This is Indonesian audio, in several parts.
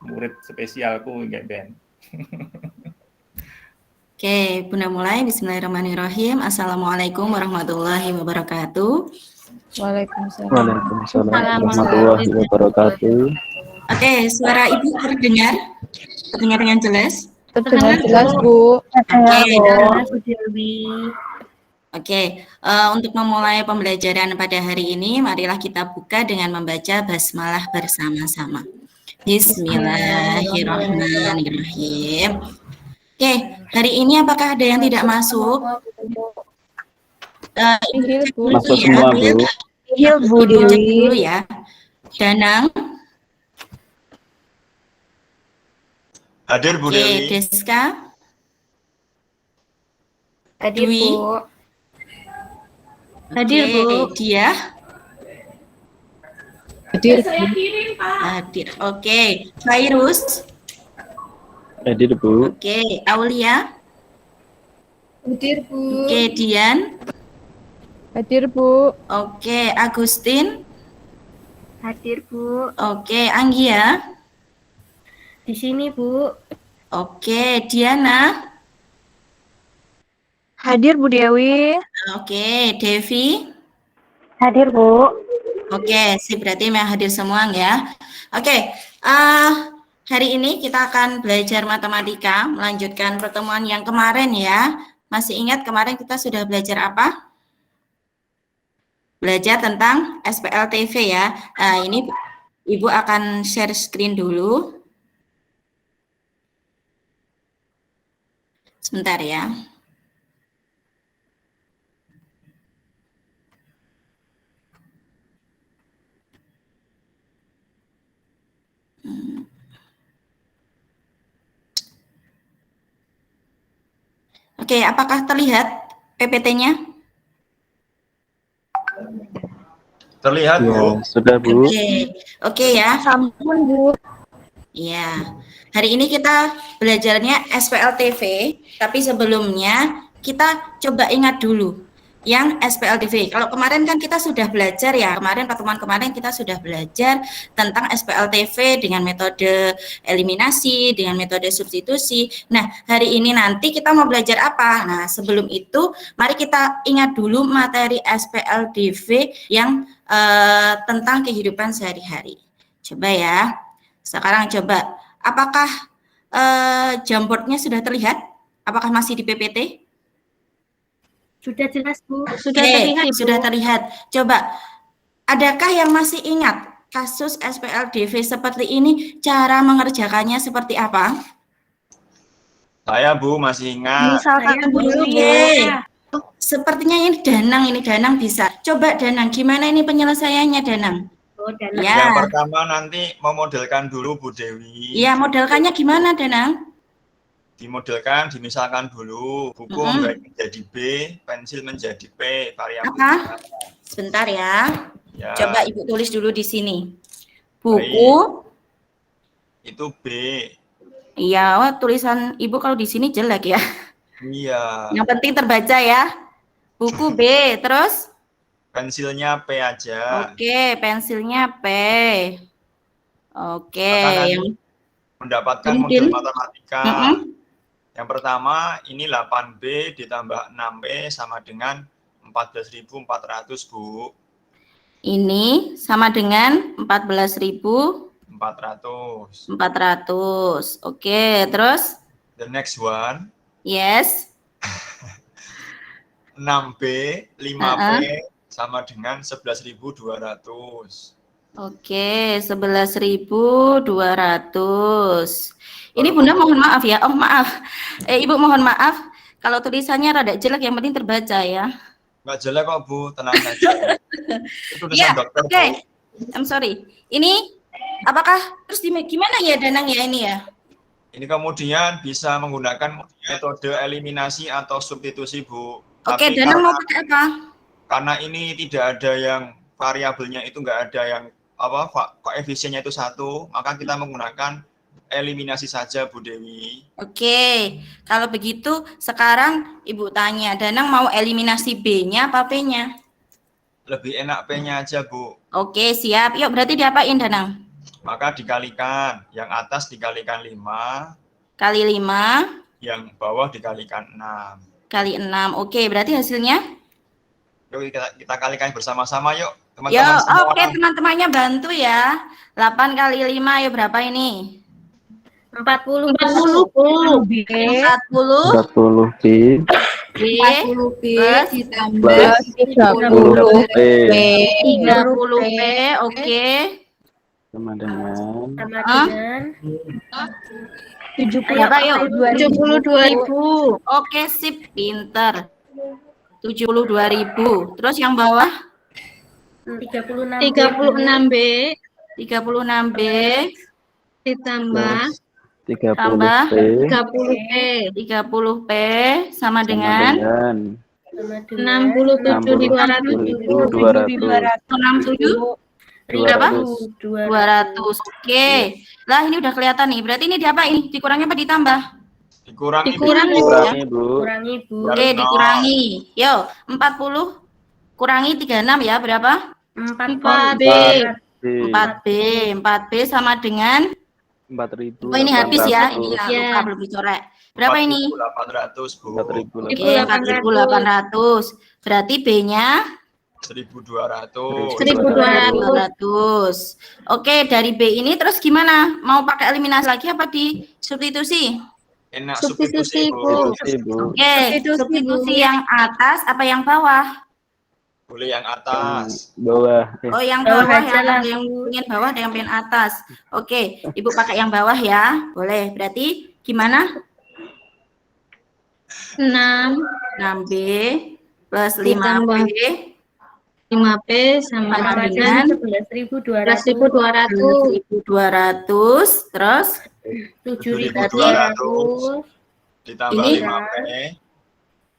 murid spesialku nggak Ben. Oke, Bunda mulai. Bismillahirrahmanirrahim. Assalamualaikum warahmatullahi wabarakatuh. Waalaikumsalam. Waalaikumsalam warahmatullahi wabarakatuh. Oke, suara Ibu terdengar? Terdengar dengan jelas? Terdengar jelas, Bu. Oke, untuk memulai pembelajaran pada hari ini, marilah kita buka dengan membaca basmalah bersama-sama. Bismillahirrahmanirrahim. Oke, hari ini apakah ada yang tidak masuk? Masuk semua, Bu. Ibu cek dulu ya. Danang. Hadir Bu Oke, Dewi. Deska. Hadir, Dwi. Bu. Hadir, Bu. Dia. Hadir. Hadir. Oke, Virus. Hadir, Bu. Oke, Aulia. Hadir, Bu. Oke, Dian. Hadir, Bu. Oke, Agustin. Hadir, Bu. Oke, Anggia. Di sini, Bu. Oke, Diana. Hadir, Bu Dewi. Oke, Devi. Hadir, Bu. Oke, sip, berarti memang hadir semua ya. Oke, hari ini kita akan belajar matematika, melanjutkan pertemuan yang kemarin ya. Masih ingat kemarin kita sudah belajar apa? Belajar tentang SPLTV ya. Ini Ibu akan share screen dulu. Sebentar ya. Oke, apakah terlihat PPT-nya? Terlihat Ya, Bu. sudah, Bu. Oke ya. Sampun, Bu. Iya. Hari ini kita belajarnya SPLTV, tapi sebelumnya kita coba ingat dulu yang SPLTV. Kalau kemarin kan kita sudah belajar ya, pertemuan kemarin kita sudah belajar tentang SPLTV dengan metode eliminasi, dengan metode substitusi. Nah, hari ini nanti kita mau belajar apa? Nah, sebelum itu mari kita ingat dulu materi SPLTV yang tentang kehidupan sehari-hari. Coba ya. Sekarang coba, apakah jamboardnya sudah terlihat? Apakah masih di PPT? Sudah jelas, Bu. Sudah terlihat. Coba, adakah yang masih ingat kasus SPLDV seperti ini? Cara mengerjakannya seperti apa? Saya Bu masih ingat. Misalkan Bu Dewi. Sepertinya ini Danang bisa. Coba Danang, gimana ini penyelesaiannya Danang? Ya. Yang pertama nanti memodelkan dulu Bu Dewi. Iya, modelkannya gimana Danang? Dimodelkan, dimisalkan dulu. Buku menjadi B, pensil menjadi P, variabel. Apa? Sebentar ya. Ya. Coba Ibu tulis dulu di sini. Buku. Itu B. Iya, tulisan Ibu kalau di sini jelek ya. Iya. Yang penting terbaca ya. Buku B, terus? Pensilnya P aja. Oke, pensilnya P. Oke. Yang mendapatkan model matematika. Yang pertama, ini 8B ditambah 6P sama dengan 14.400, Bu. Ini sama dengan 14.400. Oke, terus? The next one. Yes. 6B, 5P sama dengan 11.200. Oke, 11.200. Ini Bunda mohon maaf ya. Oh, maaf. Ibu mohon maaf kalau tulisannya rada jelek, yang penting terbaca ya. Nggak jelek kok, Bu. Tenang saja. Itu tulisan dokter, oke. I'm sorry. Ini apakah terus gimana ya Danang ya ini ya? Ini kemudian bisa menggunakan metode eliminasi atau substitusi, Bu. Oke, Danang mau pakai apa? Karena ini tidak ada yang variabelnya itu nggak ada yang koefisiennya itu 1, maka kita menggunakan eliminasi saja, Bu Dewi. Oke, kalau begitu sekarang Ibu tanya, Danang mau eliminasi B-nya apa P-nya? Lebih enak P-nya aja, Bu. Oke, siap. Yuk, berarti diapain, Danang? Maka dikalikan, yang atas dikalikan 5, Kali 5 yang bawah dikalikan 6. kali 6. Oke, berarti hasilnya? Yuk kita kalikan bersama-sama yuk, Yo, teman-teman semua. oke teman-temannya bantu ya. 8 kali 5, yuk berapa ini? 40 40 B 40 40 B B 40 B plus ditambah 30 30 P 30 P, oke. sama dengan sama Hah? dengan Berapa yuk? 72.000. Oke, sip, pinter. 72.000. Terus yang bawah 36 36 B 36 B ditambah plus 30 tambah P 30 P 30 P sama sama dengan dengan 67.200. 67 berapa? 200. Oke. Lah ini udah kelihatan nih. Berarti ini diapa ini? Dikurangi apa ditambah? Dikurangi. Dikurangi. dikurangi Bu kurangi Bu. Oke, dikurangi. Yo, 40 kurangi 36 ya, berapa? 4 B 4B. 4B sama dengan 4.000 oh ini habis ya. Ini nggak Ya. lupa belum dicoret. Berapa ini? 4.800 Bu. 4.000 Oke, 4.800. Berarti B-nya 1.200. 1.200. Oke, dari B ini terus gimana? Mau pakai eliminasi lagi apa di substitusi? Enak Substitusi, substitusi Bu. Substitusi Bu Oke, substitusi yang atas apa yang bawah? Boleh yang atas. bawah Oh, yang Bawah bawah aja ya. lah, Ada yang Bu. pengen bawah, ada yang pengen atas. Oke, Ibu pakai yang bawah ya. Boleh. Berarti gimana? 6 6B plus 5B 5 P sama sama dengan dengan 11.200 1.200 terus 7.200 ditambah Ini 5P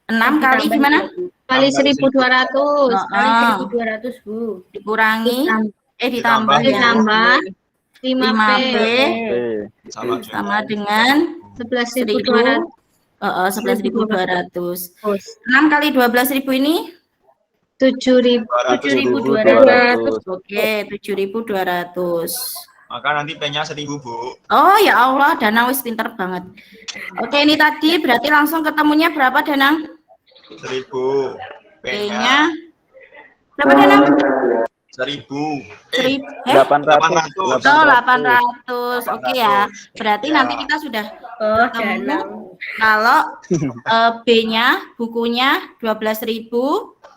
6 kali gimana? kali 1.200 kali Ah. 1.200 Bu. Dikurangi Ditambah ditambah ya. ditambah 5 P 5B P sama dengan 11.200 11.200. 6 kali 12.000 ini 7.000 7.200. oke 7.200. Maka nanti P-nya 1.000 Bu. Oh ya Allah, Danang wis pinter banget. Oke, ini tadi berarti langsung ketemunya berapa Danang? 1.000. P-nya P-nya berapa Danang? 1.000. 800 Oh, 800. Oke ya. Berarti nanti kita sudah Oh, ketemu Danang. kalau B-nya bukunya 12.000,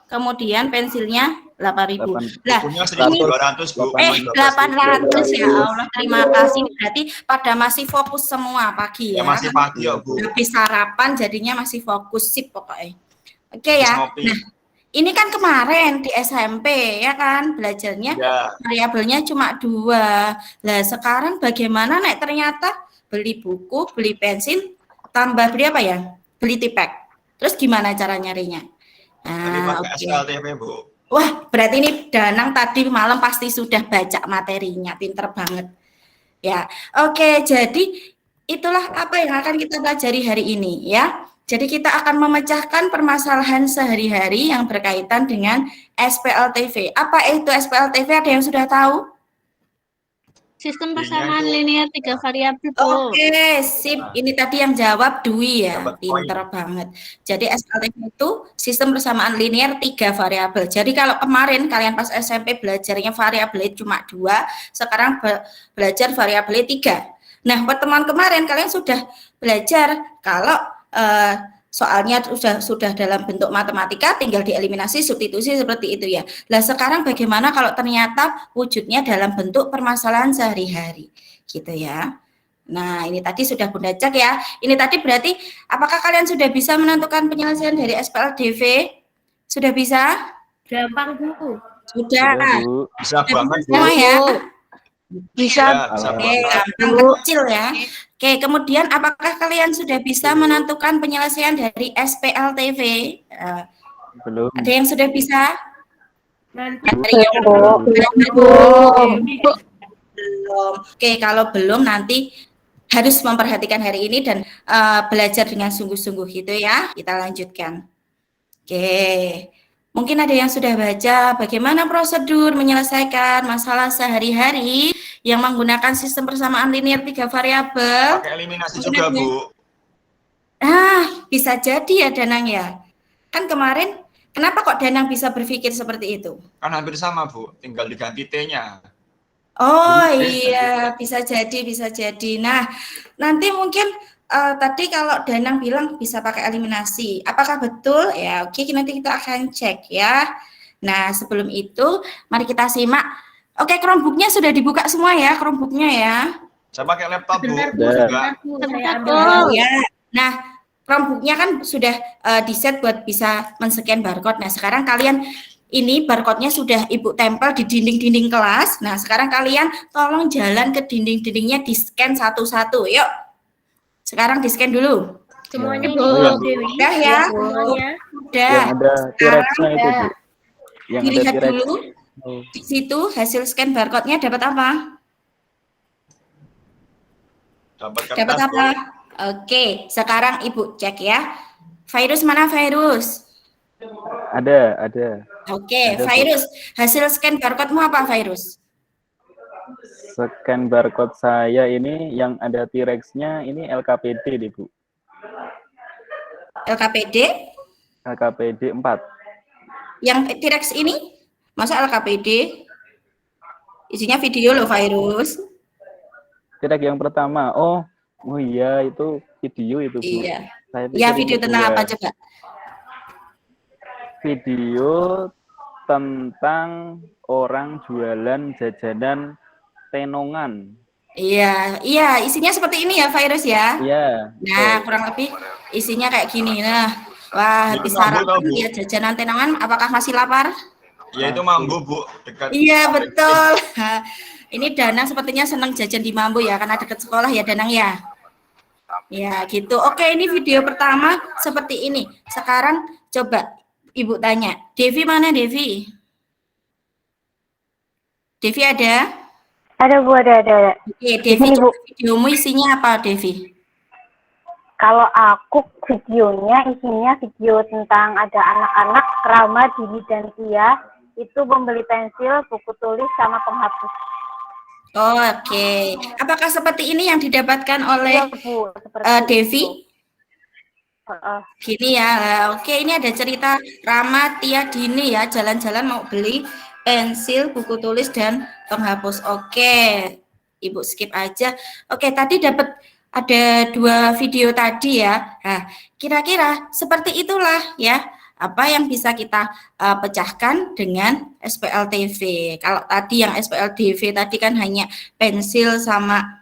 kemudian pensilnya 8.000. Lah, Bukunya 1.200 Bu. 800 ya Allah, terima kasih. Berarti pada masih fokus semua pagi Ya ya. masih pagi ya Bu. Habis sarapan jadinya masih fokus sip pokoknya. Oke ya. Ngopi. Nah, ini kan kemarin di SMP ya kan belajarnya Ya. variabelnya cuma 2. Lah sekarang bagaimana nek ternyata beli buku, beli pensil, tambah beli apa ya? Beli tipek. Terus gimana cara nyarinya? Nanti Nah, pakai oke. SLTP Bu. Wah, berarti ini Danang tadi malam pasti sudah baca materinya, pinter banget. Ya, oke. Jadi itulah apa yang akan kita pelajari hari ini ya. Jadi kita akan memecahkan permasalahan sehari-hari yang berkaitan dengan SPLTV. Apa itu SPLTV? Ada yang sudah tahu? sistem persamaan linear 3 variabel Bu. Oke, sip. Ini tadi yang jawab Dwi ya, Dapat poin. pinter banget. Jadi SPLTV itu sistem persamaan linear 3 variabel. Jadi kalau kemarin kalian pas SMP belajarnya variabelnya cuma 2, sekarang belajar variabelnya 3. Nah, pertemuan kemarin kalian sudah belajar kalau soalnya sudah dalam bentuk matematika, tinggal dieliminasi, substitusi seperti itu ya. Nah sekarang bagaimana kalau ternyata wujudnya dalam bentuk permasalahan sehari-hari, gitu ya. Nah ini tadi sudah Bunda cek ya. Ini tadi berarti apakah kalian sudah bisa menentukan penyelesaian dari SPLDV? Sudah bisa? Gampang Bu. Sudah. Bu Bisa banget Bu. Semua ya. Bisa Ya, bisa Oke, banget. gampang kecil ya. Oke, kemudian apakah kalian sudah bisa menentukan penyelesaian dari SPLTV? belum Ada yang sudah bisa? Nanti Ada yang belum. Oke, kalau belum nanti harus memperhatikan hari ini dan belajar dengan sungguh-sungguh gitu ya. Kita lanjutkan. Oke. Mungkin ada yang sudah baca bagaimana prosedur menyelesaikan masalah sehari-hari yang menggunakan sistem persamaan linear 3 variabel. Pakai eliminasi juga, Bu. Bisa jadi ya Danang ya. Kan kemarin, kenapa kok Danang bisa berpikir seperti itu? Kan hampir sama, Bu. Tinggal diganti T-nya. Oh iya, bisa jadi. Nah, nanti mungkin tadi kalau Danang bilang bisa pakai eliminasi, apakah betul? Ya, oke, nanti kita akan cek ya. Nah, sebelum itu, mari kita simak. Oke, Chromebook-nya sudah dibuka semua ya, Chromebook-nya ya. Saya pakai laptop, Bu. Sebentar, Bu. Juga. Sebentar, Bu. Saya Sebentar, ambil. Bu. Ya. Nah, Chromebook-nya kan sudah di-set buat bisa men-scan barcode. Nah, sekarang kalian ini barcode-nya sudah Ibu tempel di dinding-dinding kelas. Nah, sekarang kalian tolong jalan ke dinding-dindingnya di-scan satu-satu. Yuk. Sekarang di-scan dulu. Semuanya Bu. Bu Dewi. Udah ya? Semuanya. Udah. Yang ada T-Rex-nya itu, Bu. Yang ada Dilihat T-Rex. dulu. Di situ hasil scan barcode-nya dapat apa? Dapat kertas, Dapat apa? Bu. Oke, sekarang Ibu cek ya. Virus mana virus? Ada. Oke, Ada, Bu. virus. Hasil scan barcode-mu apa virus? Scan barcode saya ini yang ada T-Rex-nya ini LKPD nih, Bu. LKPD? LKPD 4. Yang T-Rex ini? Masa LKPD? Isinya video loh virus. T-Rex yang pertama. Oh iya, itu video itu, Bu. Iya. Saya Ya, pikir video itu tentang kedua. apa coba? Video tentang orang jualan jajanan tenongan. Iya, isinya seperti ini ya virus ya. Iya. Nah, kurang lebih isinya kayak gini. Nah, wah, Itu habis mambu, sarapan Bu. lihat jajanan tenongan, apakah masih lapar? Ya itu mambu, Bu. Dekat. Iya, betul. Ini Danang sepertinya senang jajan di Mambo ya, karena dekat sekolah ya Danang ya. Ya, gitu. Oke, ini video pertama seperti ini. Sekarang coba Ibu tanya, Devi mana Devi? Devi ada? Ada Bu, ada. Oke, Devi, Ini, Bu. coba videomu isinya apa, Devi? Kalau aku videonya isinya video tentang ada anak-anak Rama, Dini dan Tia itu membeli pensil, buku tulis sama penghapus. Oh, oke. Apakah seperti ini yang didapatkan oleh Iya, Bu, seperti Devi? itu. Heeh. Gini ya, oke, ini ada cerita Rama, Tia, Dini ya, jalan-jalan mau beli pensil, buku tulis, dan penghapus. Oke, Ibu skip aja. Oke, tadi dapat ada 2 video tadi ya. Nah, kira-kira seperti itulah ya, apa yang bisa kita pecahkan dengan SPLTV. Kalau tadi yang SPLTV tadi kan hanya pensil sama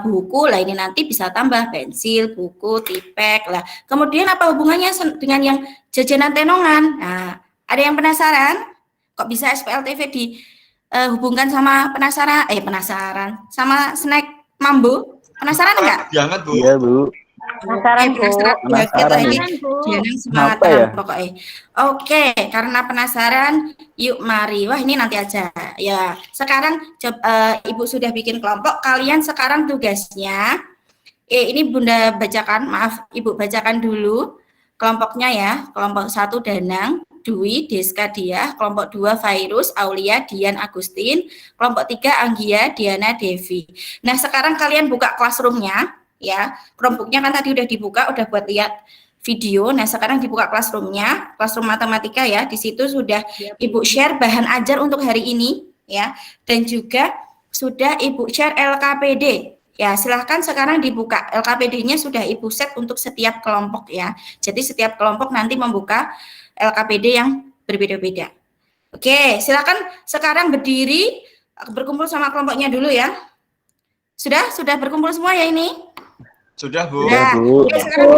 buku, lah ini nanti bisa tambah pensil, buku, tipek lah. Kemudian apa hubungannya dengan yang jajanan tenongan? Nah, ada yang penasaran? Kok bisa SPLTV dihubungkan sama penasaran sama snack Mambo? Penasaran enggak? Jangan, Bu. Iya, Bu. Penasaran, Bu. Penasaran, ini Bu. Danang semangat Kenapa ya? pokoknya. Oke, karena penasaran, yuk mari. Wah, ini nanti aja. Ya, sekarang Ibu sudah bikin kelompok. Kalian sekarang tugasnya, ini Bunda bacakan, maaf, Ibu bacakan dulu kelompoknya ya. Kelompok 1 Danang, Dwi, Deska, Dia. Kelompok 2 Virus, Aulia, Dian, Agustin. Kelompok 3 Anggia, Diana, Devi. Nah, sekarang kalian buka classroom-nya. Ya, Chromebook-nya kan tadi udah dibuka, udah buat lihat video. Nah, sekarang dibuka classroom-nya, classroom matematika ya. Di situ sudah Ibu share bahan ajar untuk hari ini ya, dan juga sudah Ibu share LKPD. Ya, silahkan sekarang dibuka. LKPD-nya sudah Ibu set untuk setiap kelompok ya. Jadi setiap kelompok nanti membuka LKPD yang berbeda-beda. Oke, silahkan sekarang berdiri, berkumpul sama kelompoknya dulu ya. Sudah berkumpul semua ya ini? Sudah, Bu. Nah, Bu. oke, sekarang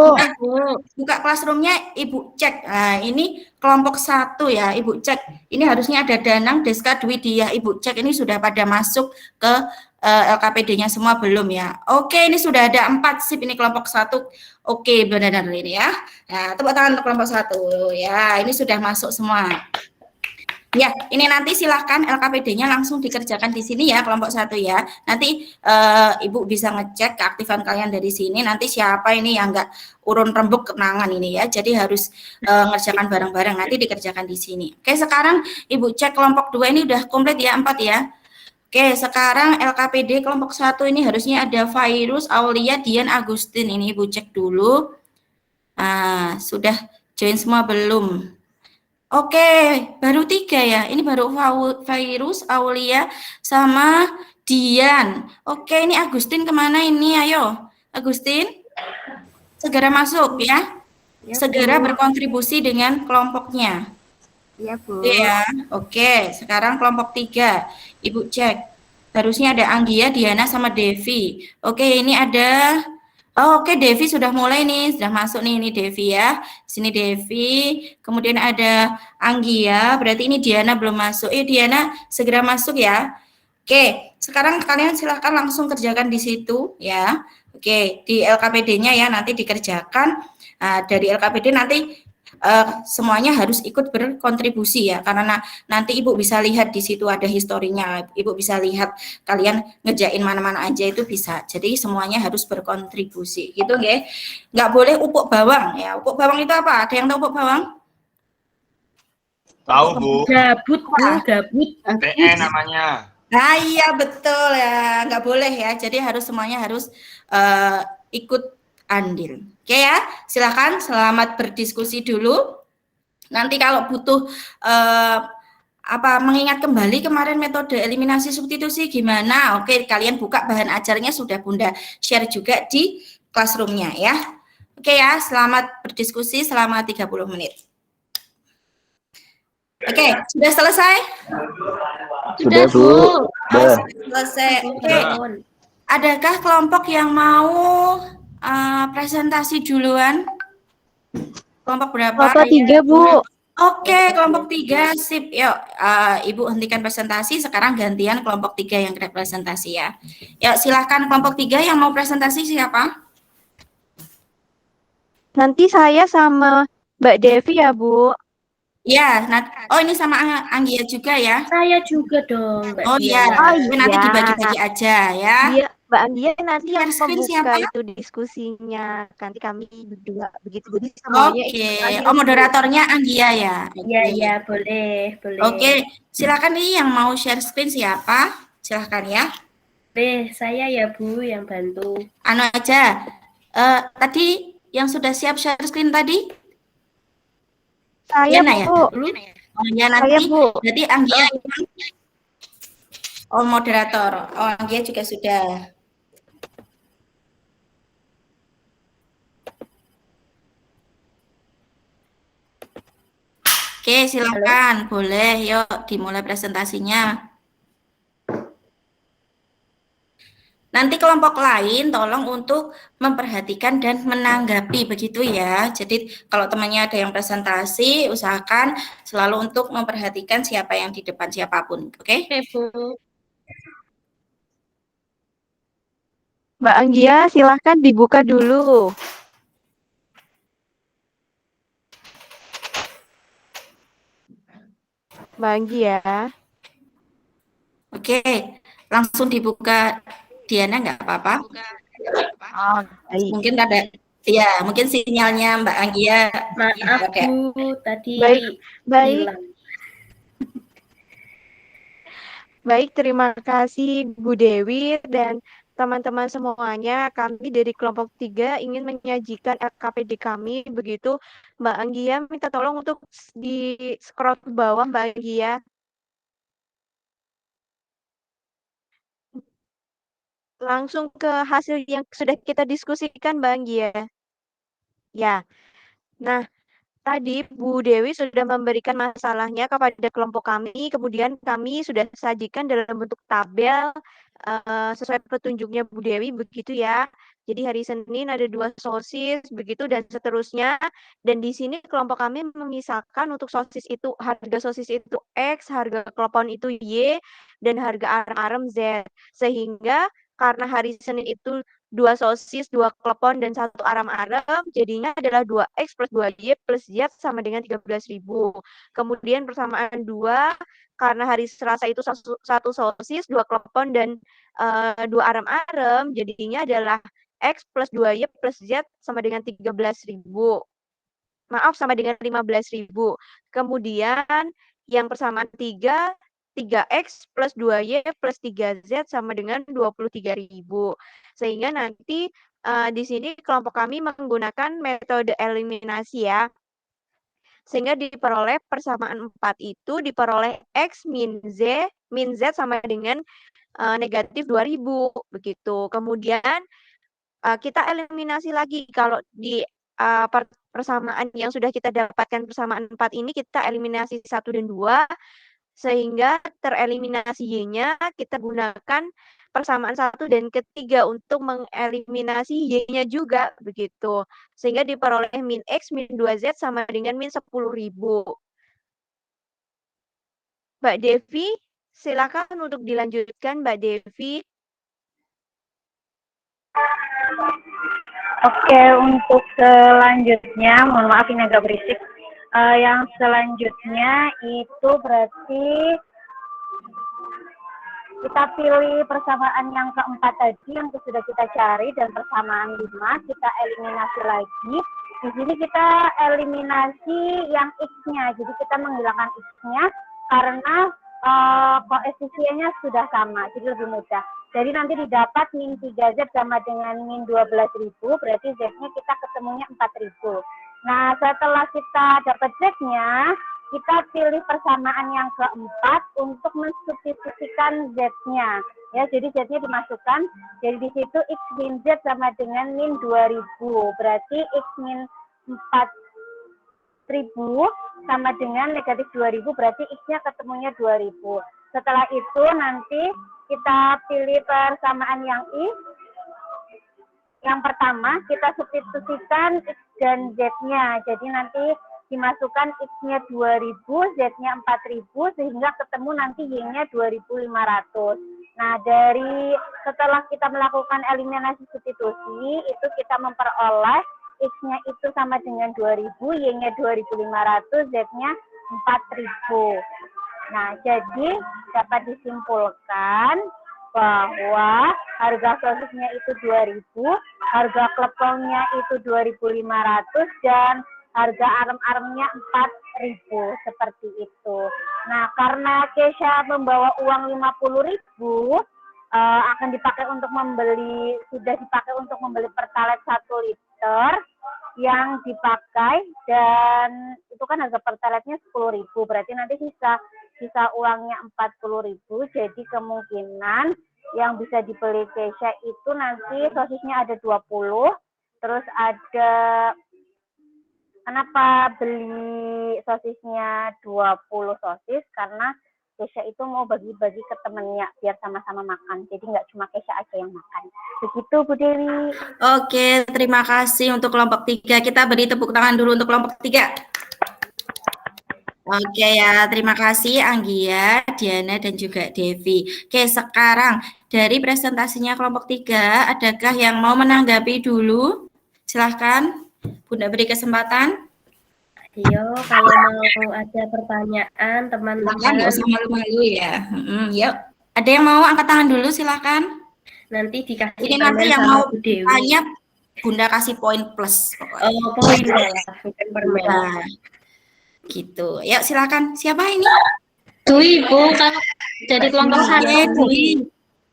buka classroom-nya, Ibu cek. Nah, ini kelompok 1 ya, Ibu cek. Ini harusnya ada Danang, Deska, Dwi, Dia. Ibu cek ini sudah pada masuk ke LKPD-nya semua belum ya? Oke, ini sudah ada 4 sip ini kelompok 1. Oke, benar-benar ini ya. Nah, tepuk tangan untuk kelompok 1 ya. Ini sudah masuk semua. Ya, ini nanti silahkan LKPD-nya langsung dikerjakan di sini ya, kelompok 1 ya. Nanti Ibu bisa ngecek keaktifan kalian dari sini, nanti siapa ini yang enggak urun rembuk kenangan ini ya. Jadi harus ngerjakan bareng-bareng, nanti dikerjakan di sini. Oke, sekarang Ibu cek kelompok 2 ini udah komplit ya, 4 ya. Oke, sekarang LKPD kelompok 1 ini harusnya ada Virus, Aulia, Dian, Agustin. Ini Ibu cek dulu. Nah, sudah join semua belum? Oke, baru 3 ya. Ini baru Virus, Aulia, sama Dian. Oke, ini Agustin kemana ini? Ayo, Agustin. Segera masuk ya. Segera berkontribusi dengan kelompoknya. Iya, Bu. Ya, oke. Sekarang kelompok 3. Ibu cek. Harusnya ada Anggia, Diana, sama Devi. Oke, ini ada... Oh, oke, Devi sudah mulai nih, sudah masuk nih, ini Devi ya. Sini Devi, kemudian ada Anggia, berarti ini Diana belum masuk. Diana segera masuk ya. Oke, sekarang kalian silahkan langsung kerjakan di situ ya. Oke, di LKPD-nya ya, nanti dikerjakan. Dari LKPD nanti semuanya harus ikut berkontribusi ya, karena nanti Ibu bisa lihat di situ ada historinya, Ibu bisa lihat kalian ngerjain mana-mana aja itu bisa. Jadi semuanya harus berkontribusi gitu nggih. Nggak boleh upuk bawang ya. Upuk bawang itu apa? Ada yang tahu upuk bawang? Tahu, Bu. Gabut, Bu, gabut. PN namanya. Nah, iya betul ya, nggak boleh ya. Jadi harus semuanya harus ikut andil. Oke ya, silakan selamat berdiskusi dulu. Nanti kalau butuh mengingat kembali kemarin metode eliminasi substitusi gimana? Oke, kalian buka bahan ajarnya sudah Bunda share juga di classroom-nya ya. Oke ya, selamat berdiskusi selama 30 menit. Oke, sudah selesai? Sudah, Bu. Sudah. Selesai. Oke. Adakah kelompok yang mau presentasi duluan? Kelompok berapa? Kelompok 3, Bu. Oke, kelompok 3, sip. Yuk, Ibu hentikan presentasi, sekarang gantian kelompok 3 yang presentasi ya. Yuk, silahkan kelompok 3 yang mau presentasi siapa? Nanti saya sama Mbak Devi ya, Bu. Ya, oh ini sama Anggia juga ya? Saya juga dong, Mbak Oh iya, Diana. nanti dibagi-bagi aja ya. Iya, Mbak Anggia nanti yang Screen membuka siapa? itu diskusinya. Nanti kami berdua begitu. Jadi semuanya Oke, ikut. oh moderatornya Anggia ya? Iya, iya, boleh, boleh. Oke, silakan nih yang mau share screen siapa? Silakan ya. Saya ya, Bu, yang bantu. Anu aja, tadi yang sudah siap share screen tadi? Saya, Yana, Bu. Ya? Oh, ya nanti, Saya, Bu. jadi Anggia oh moderator, oh Anggia juga sudah. Oke, silakan, boleh, yuk dimulai presentasinya. Nanti kelompok lain tolong untuk memperhatikan dan menanggapi begitu ya. Jadi kalau temannya ada yang presentasi, usahakan selalu untuk memperhatikan siapa yang di depan siapapun, oke? Oke, Bu. Mbak Anggia, silahkan dibuka dulu. Mbak Anggia. Oke, langsung dibuka. Diana nggak apa-apa? Oh, baik. Mungkin ada, ya mungkin sinyalnya Mbak Anggia. Maaf, Oke. Bu, tadi Baik. hilang. Baik, terima kasih Bu Dewi dan teman-teman semuanya. Kami dari kelompok 3 ingin menyajikan LKPD kami. Begitu, Mbak Anggia minta tolong untuk di scroll ke bawah, Mbak Anggia. Langsung ke hasil yang sudah kita diskusikan, Mbak Anggia. Ya, nah tadi Bu Dewi sudah memberikan masalahnya kepada kelompok kami, kemudian kami sudah sajikan dalam bentuk tabel sesuai petunjuknya Bu Dewi, begitu ya. Jadi hari Senin ada 2 sosis, begitu dan seterusnya. Dan di sini kelompok kami memisahkan untuk sosis itu, harga sosis itu X, harga klepon itu Y, dan harga arem-arem Z. Sehingga karena hari Senin itu 2 sosis, 2 klepon, dan 1 aram-aram, jadinya adalah 2X plus 2Y plus Z sama dengan 13.000. Kemudian persamaan 2, karena hari Selasa itu 1 sosis, 2 klepon, dan 2 aram-aram, jadinya adalah X plus 2Y plus Z sama dengan 13.000. Maaf, sama dengan 15.000. Kemudian yang persamaan 3, 3X plus 2Y plus 3Z sama dengan 23.000. Sehingga nanti di sini kelompok kami menggunakan metode eliminasi ya. Sehingga diperoleh persamaan 4 itu diperoleh X min Z sama dengan negatif 2.000 begitu. Kemudian kita eliminasi lagi kalau di persamaan yang sudah kita dapatkan persamaan 4 ini kita eliminasi 1 dan 2 sehingga tereliminasi Y-nya kita gunakan persamaan 1 dan ketiga untuk mengeliminasi Y-nya juga begitu. Sehingga diperoleh min X min 2Z sama dengan min 10.000. Mbak Devi, silakan untuk dilanjutkan Mbak Devi. Oke, untuk selanjutnya, mohon maaf ini agak berisik. Yang selanjutnya itu berarti kita pilih persamaan yang keempat tadi yang sudah kita cari dan persamaan 5 kita eliminasi lagi. Di sini kita eliminasi yang X-nya, jadi kita menghilangkan X-nya karena koefisiennya sudah sama, jadi lebih mudah. Jadi nanti didapat min 3Z sama dengan min 12.000, berarti Z-nya kita ketemunya 4.000. Nah, setelah kita dapat Z-nya, kita pilih persamaan yang keempat untuk mensubstitusikan Z-nya. Ya, jadi Z-nya dimasukkan. Jadi di situ X min Z sama dengan min 2.000. Berarti X min 4.000 sama dengan negatif 2.000, berarti X-nya ketemunya 2.000. Setelah itu nanti kita pilih persamaan yang I. Yang pertama, kita substitusikan X dan Z-nya. Jadi nanti dimasukkan X-nya 2.000, Z-nya 4.000, sehingga ketemu nanti Y-nya 2.500. Nah, setelah kita melakukan eliminasi substitusi, itu kita memperoleh X-nya itu sama dengan 2.000, Y-nya 2.500, Z-nya 4.000. Nah, jadi dapat disimpulkan bahwa harga sosisnya itu 2.000, harga klepongnya itu 2.500, dan harga arem-aremnya 4.000, seperti itu. Nah, karena Kesha membawa uang 50.000, akan dipakai untuk sudah dipakai untuk membeli Pertalite 1 liter yang dipakai, dan itu kan harga Pertalite-nya 10.000, berarti nanti sisa uangnya 40.000, jadi kemungkinan yang bisa dibeli Kesha itu nanti sosisnya ada 20, terus ada, kenapa beli sosisnya 20 sosis, karena Kesha itu mau bagi-bagi ke temennya biar sama-sama makan, jadi nggak cuma Kesha aja yang makan. Begitu Bu Dewi. Oke, terima kasih untuk kelompok 3. Kita beri tepuk tangan dulu untuk kelompok 3. Oke ya, terima kasih Anggia, Diana, dan juga Devi. Oke, sekarang dari presentasinya kelompok 3, adakah yang mau menanggapi dulu? Silahkan, Bunda beri kesempatan. Ayo, kalau mau ada pertanyaan, teman-teman. Nggak usah malu-malu ya. Yuk, ada yang mau angkat tangan dulu, silahkan. Nanti dikasih Ini nanti yang sama mau Bu Dewi. tanya, Bunda kasih poin plus. Pokoknya. Oh, poin ya, bukan permen. Nah, gitu. Yuk, silakan. Siapa ini? Dwi, Bu, kalau dari kelompok Oke, 1. Dwi.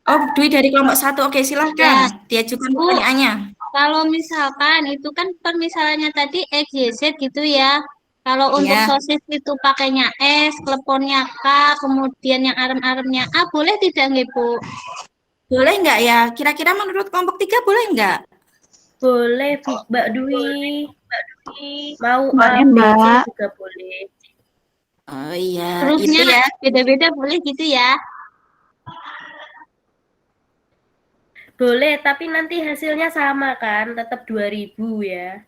Oh, Dwi dari kelompok 1. Oke, silahkan. Diajukan Bu. pertanyaannya. Kalau misalkan itu kan permisalannya tadi X, Y, Z gitu ya. Kalau untuk sosis itu pakainya S, kleponnya K, kemudian yang arem-aremnya A, boleh tidak nggih, Bu? Boleh nggak ya? Kira-kira menurut kelompok 3 boleh nggak? Boleh, Bu, Mbak Dwi. Mau Boleh, A, B, C Mbak. juga boleh. Oh iya, Hurufnya itu ya. beda-beda boleh gitu ya? Boleh, tapi nanti hasilnya sama kan? Tetap 2.000 ya.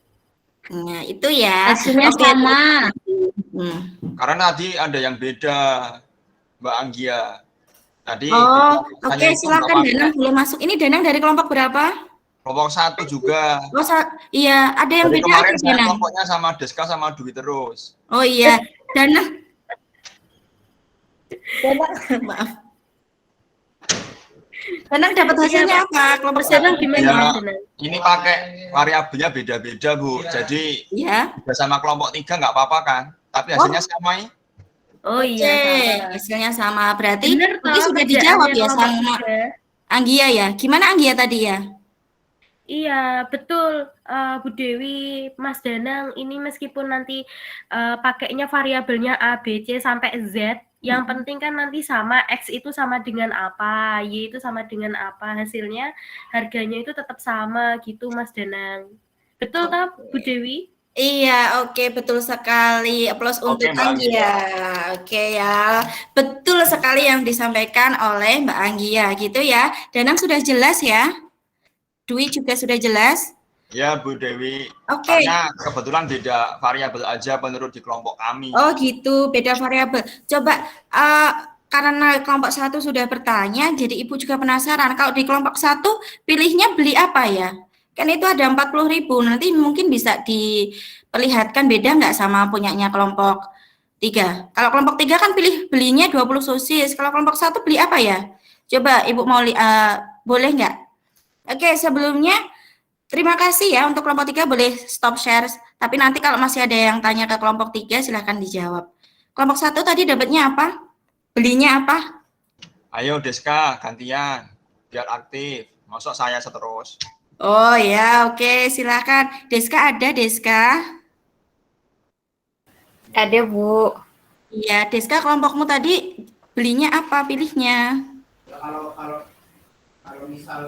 Nah, itu ya. Hasilnya Oke. sama. Karena tadi ada yang beda, Mbak Anggia. Tadi Oh, tanya oke, itu silakan berapa? Danang boleh masuk. Ini Danang dari kelompok berapa? Kelompok 1 juga. Oh, iya, ada yang Dari beda kemarin apa, saya Danang? kelompoknya sama Deska sama Dwi terus. Oh iya, Danang. Maaf. Danang dapat hasilnya apa? Kelompok Danang satu gimana, Ya, Danang? ini pakai variabelnya beda-beda, Bu. Jadi ya. juga sama kelompok 3 nggak apa-apa kan? Tapi hasilnya sama ya. Oh Oke, iya, sama. hasilnya sama. Berarti Bener mungkin toh sudah kerjaannya dijawab ya kelompok sama 3. Anggia ya. Gimana Anggia tadi ya? Iya, betul, Bu Dewi, Mas Danang, ini meskipun nanti pakainya variabelnya A, B, C sampai Z, yang penting kan nanti sama X itu sama dengan apa, Y itu sama dengan apa, hasilnya harganya itu tetap sama gitu, Mas Danang. Betul toh, Bu Dewi? Iya, oke, betul sekali. Aplaus Oke, untuk Mbak Anggia. Oke ya, betul sekali yang disampaikan oleh Mbak Anggia gitu ya. Danang sudah jelas ya? Dwi juga sudah jelas? Ya, Bu Dewi. Oke. Karena kebetulan beda variabel aja menurut di kelompok kami. Oh gitu, beda variabel. Coba karena kelompok 1 sudah bertanya, jadi Ibu juga penasaran. Kalau di kelompok 1 pilihnya beli apa ya? Kan itu ada 40.000. Nanti mungkin bisa diperlihatkan beda nggak sama punyanya kelompok 3. Kalau kelompok 3 kan belinya 20 sosis. Kalau kelompok 1 beli apa ya? Coba Ibu mau boleh nggak? Oke, sebelumnya terima kasih ya untuk kelompok 3 boleh stop share. Tapi nanti kalau masih ada yang tanya ke kelompok 3 silahkan dijawab. Kelompok 1 tadi dapatnya apa? Belinya apa? Ayo Deska, gantian. Biar aktif. Masuk saya seterus. Oh ya, oke, silahkan. Deska ada, Deska? Ada, Bu. Iya, Deska kelompokmu tadi belinya apa pilihnya?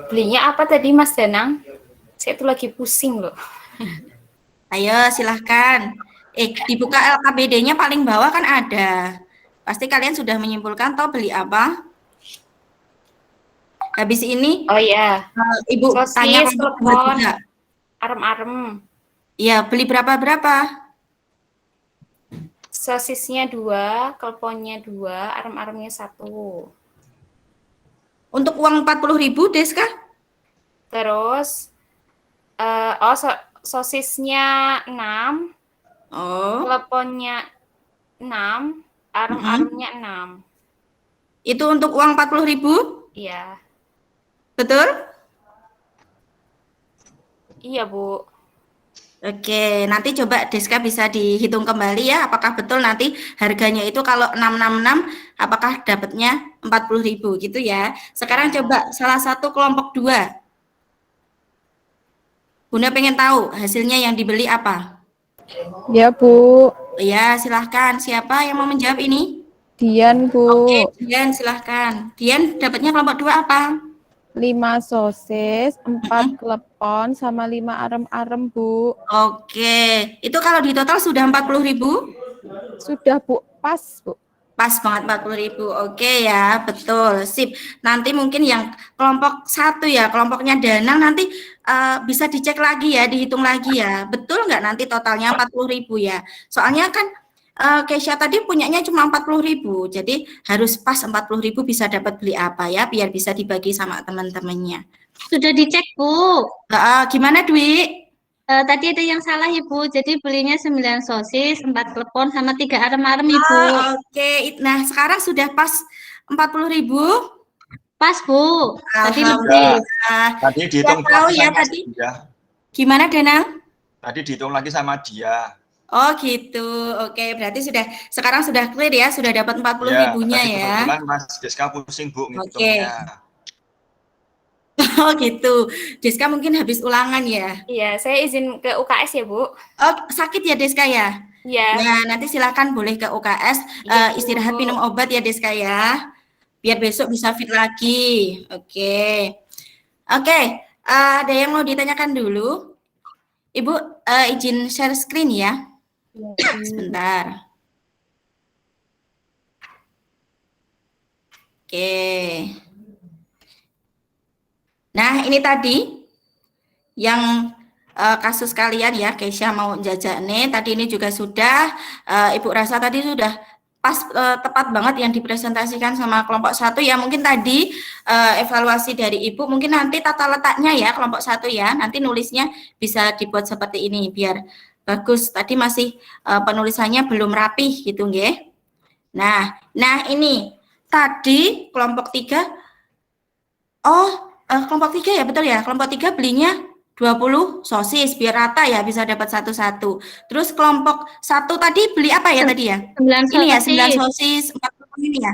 Belinya apa tadi, Mas Danang? Saya tuh lagi pusing loh. Ayo, silahkan. Dibuka LKBD-nya paling bawah kan ada. Pasti kalian sudah menyimpulkan toh beli apa? Habis ini, Oh iya, Ibu sosis, tanya kelompok dua klepon, juga. arem-arem. Iya, beli berapa-berapa? Sosisnya 2, kleponnya 2, arem-aremnya 1. Untuk uang 40.000, Deska? Terus, sosisnya 6, Oh, kleponnya 6, arem-aremnya 6. itu untuk uang 40.000? Iya, Betul? iya Bu. Oke, nanti coba Deska bisa dihitung kembali ya, apakah betul nanti harganya itu kalau 666, apakah dapatnya 40.000 gitu ya. Sekarang coba salah satu kelompok 2. Bunda pengen tahu hasilnya yang dibeli apa? Ya, Bu. Ya, silahkan. Siapa yang mau menjawab ini? Dian, Bu. Oke, Dian silahkan. Dian dapatnya kelompok 2 apa? 5 sosis, 4 klepon, sama 5 arem-arem, Bu. Oke, itu kalau di total sudah 40.000? Sudah, Bu. Pas, Bu. Pas banget 40.000. Oke ya, betul. Sip. Nanti mungkin yang kelompok 1 ya, kelompoknya Danang nanti bisa dicek lagi ya, dihitung lagi ya. Betul nggak nanti totalnya 40.000 ya? Soalnya kan Keisha tadi punyanya cuma 40.000. Jadi harus pas 40.000 bisa dapat beli apa ya, biar bisa dibagi sama teman-temannya. Sudah dicek, Bu. Gimana, Dwi? Tadi ada yang salah, Ibu. Jadi belinya 9 sosis, 4 klepon, sama 3 arem-arem, Ibu. Oke. Nah, sekarang sudah pas 40.000? Pas, Bu. Tadi Alhamdulillah. Tadi dihitung tahu lagi ya sama tadi. dia. Gimana, Danang? Tadi dihitung lagi sama dia. Oh gitu, oke, berarti sekarang sudah clear ya, sudah dapat 40.000-nya tadi ya. kebetulan Mas Deska pusing, Bu, ngitungnya. Oh gitu, Deska mungkin habis ulangan ya. Iya, saya izin ke UKS ya, Bu. Oh sakit ya Deska ya? Iya. Nah nanti silakan boleh ke UKS, Iya, istirahat Bu. minum obat ya Deska ya, biar besok bisa fit lagi. Oke, ada yang mau ditanyakan dulu? Ibu izin share screen ya. Sebentar. Oke. Nah, ini tadi yang kasus kalian ya, Keisha mau jajan nih. Tadi ini juga sudah, Ibu rasa tadi sudah tepat banget yang dipresentasikan sama kelompok 1 ya. Mungkin tadi evaluasi dari Ibu, mungkin nanti tata letaknya ya kelompok 1 ya. Nanti nulisnya bisa dibuat seperti ini biar bagus. Tadi masih penulisannya belum rapih gitu nggih. Nah ini tadi kelompok 3 kelompok 3 ya, betul ya. Kelompok 3 belinya 20 sosis biar rata ya, bisa dapat satu-satu. Terus kelompok 1 tadi beli apa ya tadi ya? 9 Ini ya, sosis. 9 sosis, 4 klepon ini ya.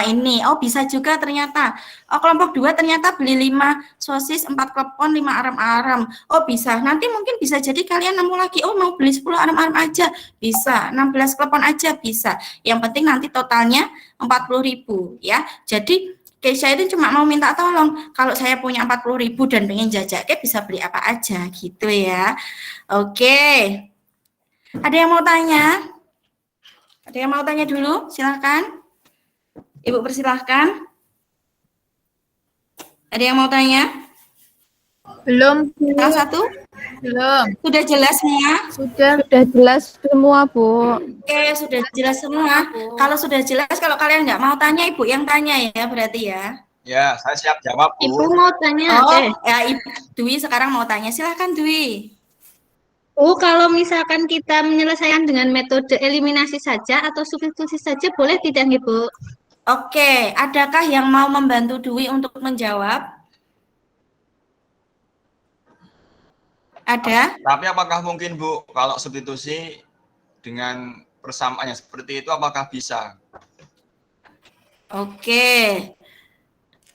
Ini, bisa juga ternyata. Kelompok 2 ternyata beli 5 sosis, 4 klepon, 5 arem-arem. Bisa. Nanti mungkin bisa jadi kalian nemu lagi, mau beli 10 arem-arem aja, bisa. 16 klepon aja, bisa. Yang penting nanti totalnya 40.000 ya. Jadi Keisha itu cuma mau minta tolong, kalau saya punya 40.000 dan pengen jajaknya bisa beli apa aja gitu ya. Oke. Ada yang mau tanya? Ada yang mau tanya dulu? Silakan. Ibu persilahkan. Ada yang mau tanya? Belum, Yang 1? belum. Sudah jelas semua? Sudah jelas semua, Bu. Oke, sudah jelas semua. Kalau sudah jelas, kalau kalian nggak mau tanya, Ibu yang tanya ya, berarti ya. Ya, saya siap jawab, Bu. Ibu mau tanya. Ya, Ibu Dwi sekarang mau tanya. Silakan, Dwi. Kalau misalkan kita menyelesaikan dengan metode eliminasi saja atau substitusi saja, boleh tidak, Ibu? Oke, adakah yang mau membantu Dwi untuk menjawab? Ada? Tapi apakah mungkin, Bu, kalau substitusi dengan persamaannya seperti itu, apakah bisa? Oke.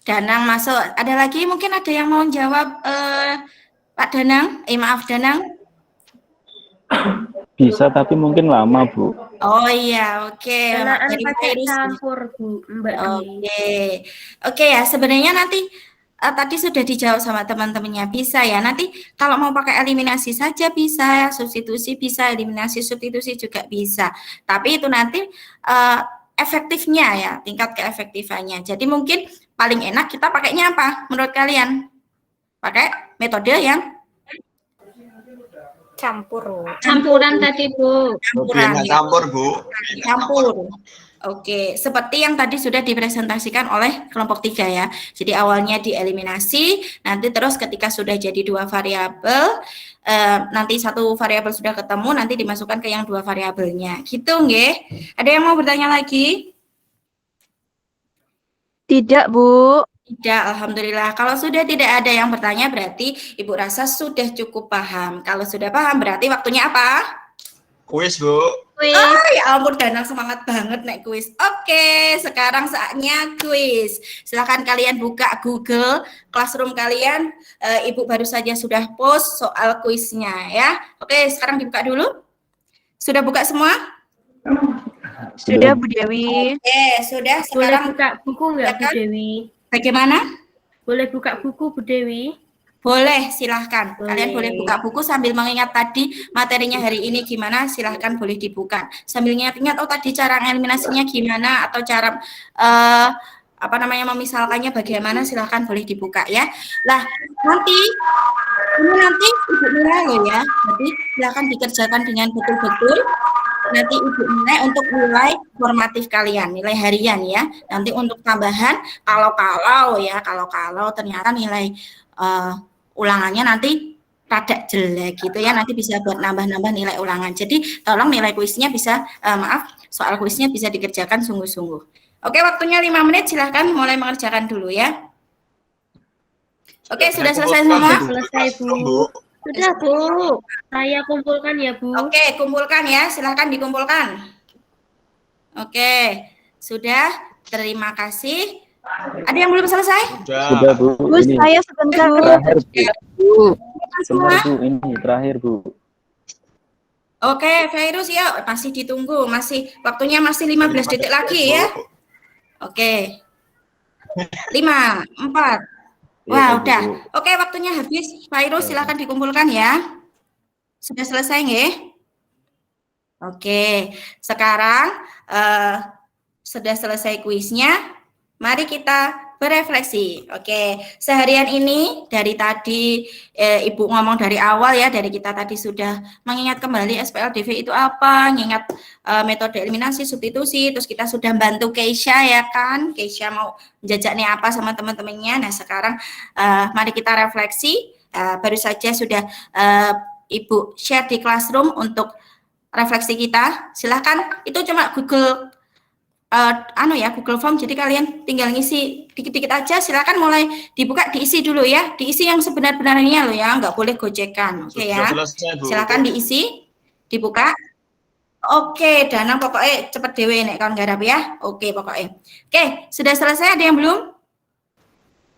Danang masuk. Ada lagi mungkin ada yang mau jawab, Pak Danang? Maaf, Danang. Bisa, tapi mungkin lama, Bu. Oh iya, oke. Kenaan Dari pakai virus. campur, Bu, Mbak Dwi. Oke ya, sebenarnya nanti tadi sudah dijawab sama teman-temannya, bisa ya. Nanti kalau mau pakai eliminasi saja bisa, substitusi bisa, eliminasi substitusi juga bisa. Tapi itu nanti efektifnya ya, tingkat keefektifannya. Jadi mungkin paling enak kita pakainya apa menurut kalian? Pakai metode yang Campuran tadi, Bu. campuran. Ya. Campur, Bu. Campur. Oke, seperti yang tadi sudah dipresentasikan oleh kelompok 3 ya. Jadi awalnya dieliminasi, nanti terus ketika sudah jadi 2 variabel, nanti 1 variabel sudah ketemu, nanti dimasukkan ke yang 2 variabelnya. Gitu nggih? Ada yang mau bertanya lagi? Tidak, Bu. Tidak, alhamdulillah. Kalau sudah tidak ada yang bertanya, berarti Ibu rasa sudah cukup paham. Kalau sudah paham, berarti waktunya apa? Kuis, Bu. Ya ampun, Danang semangat banget naik kuis. Oke, sekarang saatnya kuis. Silakan kalian buka Google Classroom kalian. Ibu baru saja sudah post soal kuisnya ya. Oke, sekarang dibuka dulu. Sudah buka semua? Sudah, Bu Dewi. Oke, sudah. Boleh Sekarang buka buku nggak, Bu Dewi? bagaimana? Boleh buka buku, Bu Dewi? Boleh, silahkan. Kalian boleh Boleh. buka buku sambil mengingat tadi materinya hari ini gimana, silahkan boleh dibuka. Sambil ingat-ingat, tadi cara eliminasinya gimana, atau cara memisalkannya bagaimana, silahkan boleh dibuka ya. Lah, nanti Ibu nilai loh ya. Jadi silahkan dikerjakan dengan betul-betul. Nanti Ibu nilai untuk nilai formatif kalian, nilai harian ya. Nanti untuk tambahan, kalau ternyata nilai ulangannya nanti rada jelek gitu ya, nanti bisa buat nambah-nambah nilai ulangan. Jadi tolong nilai kuisnya bisa, soal kuisnya bisa dikerjakan sungguh-sungguh. Oke, waktunya 5 menit, silahkan mulai mengerjakan dulu ya. Oke, sudah selesai semua? Selesai, Bu. Sudah, Bu. Saya kumpulkan ya, Bu. Oke, kumpulkan ya, silahkan dikumpulkan. Oke, sudah, terima kasih. Ada yang belum selesai? Sudah, Bu. Bu, Ini saya sebentar, Bu. terakhir, Bu. Semua? Sebentar, Bu. Ini terakhir, Bu. Oke, Virus ya, masih ditunggu, waktunya masih 15 detik lagi ya. Oke. 5, 4. Wah, Iya, udah. Bu. Oke, waktunya habis. Virus silakan dikumpulkan ya. Sudah selesai nggih? Oke, sekarang sudah selesai kuisnya. Mari kita berefleksi. Oke, seharian ini dari tadi Ibu ngomong dari awal ya, dari kita tadi sudah mengingat kembali SPLDV itu apa, mengingat metode eliminasi, substitusi, terus kita sudah bantu Keisha ya kan, Keisha mau jajaknya apa sama teman-temannya. Nah sekarang mari kita refleksi, baru saja sudah Ibu share di Classroom untuk refleksi kita. Silahkan, itu cuma Google Google Form, jadi kalian tinggal ngisi dikit-dikit aja. Silakan mulai dibuka, diisi dulu ya, diisi yang sebenar-benarnya loh ya, nggak boleh gojekan. Oke ya, silakan diisi, dibuka. Oke, Danang pokoknya cepet dewe nek kawan garap ya. Oke pokoknya. Oke, sudah selesai, ada yang belum?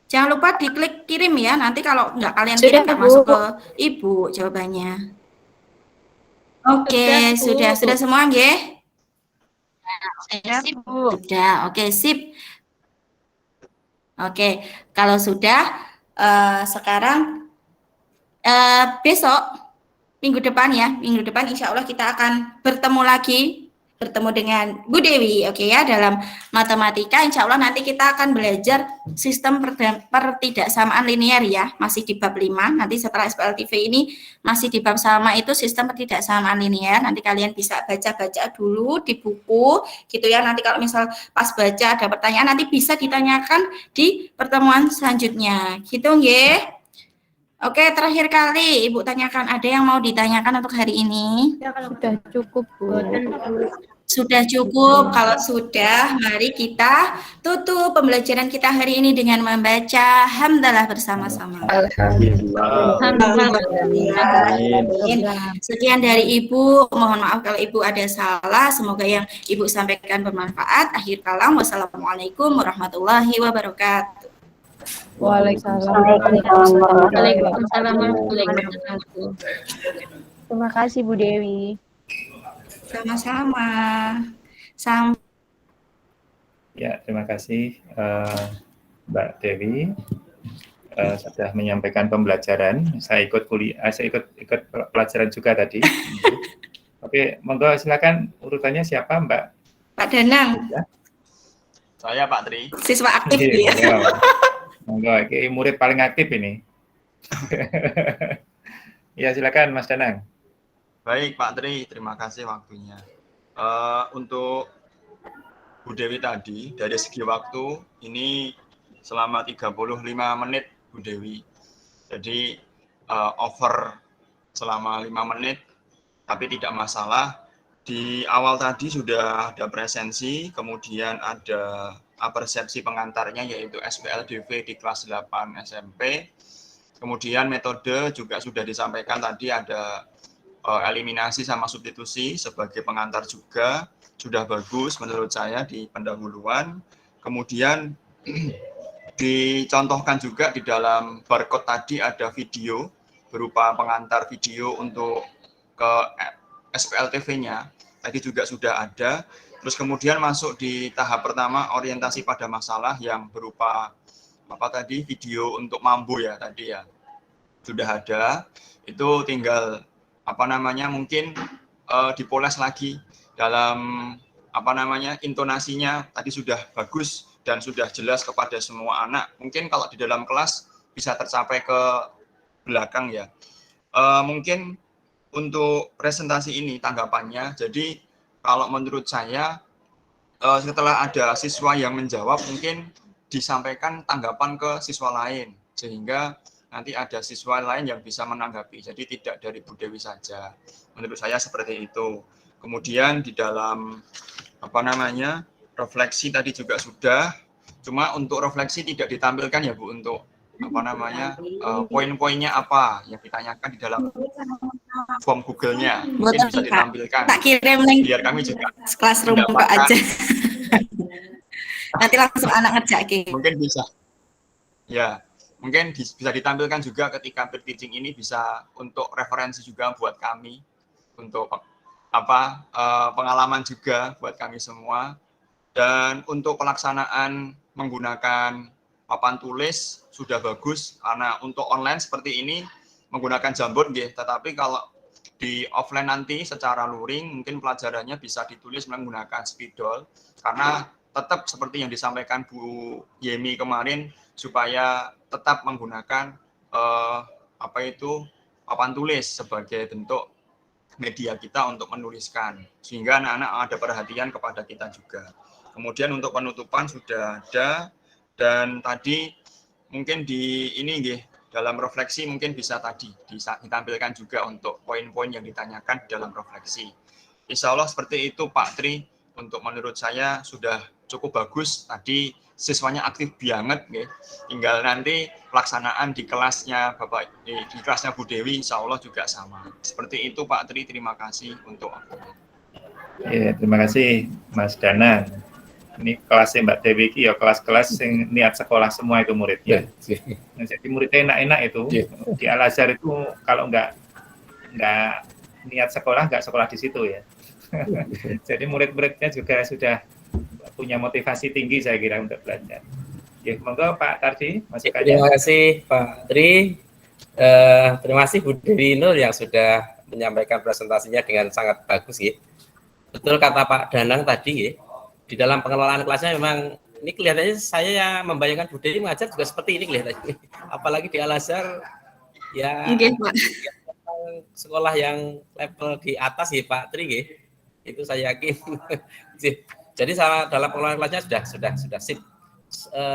Jangan lupa diklik kirim ya, nanti kalau nggak kalian kirim nggak masuk ke Ibu jawabannya. Oke, sudah semua nggih? Sip, Bu. Sudah, oke, sip. Oke, kalau sudah, sekarang besok, minggu depan insya Allah kita akan bertemu lagi, bertemu dengan Bu Dewi, oke ya, dalam matematika. Insya Allah nanti kita akan belajar sistem pertidaksamaan linear ya, masih di bab 5, nanti setelah SPLTV ini masih di bab sama itu sistem pertidaksamaan linear. Nanti kalian bisa baca-baca dulu di buku gitu ya, nanti kalau misal pas baca ada pertanyaan nanti bisa ditanyakan di pertemuan selanjutnya gitu nggih. Oke, terakhir kali Ibu tanyakan, ada yang mau ditanyakan untuk hari ini? Sudah cukup, Bu. Sudah cukup. Kalau sudah, mari kita tutup pembelajaran kita hari ini dengan membaca hamdalah bersama-sama. Sekian dari Ibu. Mohon maaf kalau Ibu ada salah. Semoga yang Ibu sampaikan bermanfaat. Akhir kalam, wassalamualaikum warahmatullahi wabarakatuh. Waalaikumsalam. Waalaikumsalam warahmatullahi wabarakatuh. Terima kasih Bu Dewi. Sama-sama. Ya, terima kasih Mbak Dewi sudah menyampaikan pembelajaran. Saya ikut kuliah, saya ikut pelajaran juga tadi. Oke, monggo silakan urutannya siapa, Mbak? Pak Danang. Saya Pak Tri. Siswa aktif ya. Monggo, ini murid paling aktif ini. Ya, silakan Mas Danang. Baik Pak Tri, terima kasih waktunya. Untuk Bu Dewi tadi, dari segi waktu, ini selama 35 menit Bu Dewi. Jadi over selama 5 menit, tapi tidak masalah. Di awal tadi sudah ada presensi, kemudian ada persepsi pengantarnya yaitu SPLDV di kelas 8 SMP. Kemudian metode juga sudah disampaikan tadi, ada eliminasi sama substitusi sebagai pengantar juga, sudah bagus menurut saya di pendahuluan. Kemudian dicontohkan juga di dalam barcode tadi ada video berupa pengantar video untuk ke SPLTV-nya, tadi juga sudah ada. Terus kemudian masuk di tahap pertama orientasi pada masalah yang berupa apa tadi, video untuk mambu ya tadi ya, sudah ada. Itu tinggal mungkin dipoles lagi dalam intonasinya tadi sudah bagus dan sudah jelas kepada semua anak. Mungkin kalau di dalam kelas bisa tercapai ke belakang ya. Mungkin untuk presentasi ini tanggapannya, jadi kalau menurut saya setelah ada siswa yang menjawab mungkin disampaikan tanggapan ke siswa lain sehingga nanti ada siswa lain yang bisa menanggapi. Jadi tidak dari Bu Dewi saja. Menurut saya seperti itu. Kemudian di dalam refleksi tadi juga sudah. Cuma untuk refleksi tidak ditampilkan ya Bu, untuk poin-poinnya apa yang ditanyakan di dalam form Google-nya. Mungkin bisa ditampilkan. Tak kirim link biar kami juga Classroom kok aja. Nanti langsung anak ngerjakin. Mungkin bisa. Ya. Mungkin bisa ditampilkan juga ketika peer teaching ini, bisa untuk referensi juga buat kami, untuk pengalaman juga buat kami semua. Dan untuk pelaksanaan menggunakan papan tulis sudah bagus, karena untuk online seperti ini menggunakan Jamboard nggih, tetapi kalau di offline nanti secara luring mungkin pelajarannya bisa ditulis menggunakan spidol, karena tetap seperti yang disampaikan Bu Yemi kemarin, supaya tetap menggunakan papan tulis sebagai bentuk media kita untuk menuliskan, sehingga anak-anak ada perhatian kepada kita juga. Kemudian untuk penutupan sudah ada, dan tadi mungkin dalam refleksi mungkin bisa ditampilkan juga untuk poin-poin yang ditanyakan di dalam refleksi. Insya Allah seperti itu Pak Tri, untuk menurut saya sudah cukup bagus. Tadi siswanya aktif banget, tinggal nanti pelaksanaan di kelasnya di kelasnya Bu Dewi insya Allah juga sama. Seperti itu Pak Tri, terima kasih untuk Ya, terima kasih Mas Danang. Ini kelasnya Mbak Dewi ini ya kelas-kelas yang niat sekolah semua itu muridnya. Jadi muridnya enak-enak itu. Di Al-Azhar itu kalau nggak niat sekolah, nggak sekolah di situ ya. Jadi murid-muridnya juga sudah punya motivasi tinggi saya kira untuk belajar. Ya, monggo Pak Tardi, masukannya. Terima kasih Pak Tri. Terima kasih Bu Dewi Nur yang sudah menyampaikan presentasinya dengan sangat bagus ya. Betul kata Pak Danang tadi ya. Di dalam pengelolaan kelasnya memang ini kelihatannya saya membayangkan Bu Dewi mengajar juga seperti ini kelihatannya. Apalagi di Al-Azhar ya sekolah yang level di atas ya Pak Tri ya. Itu saya yakin. Jadi sama dalam pengelolaan kelasnya sudah sip.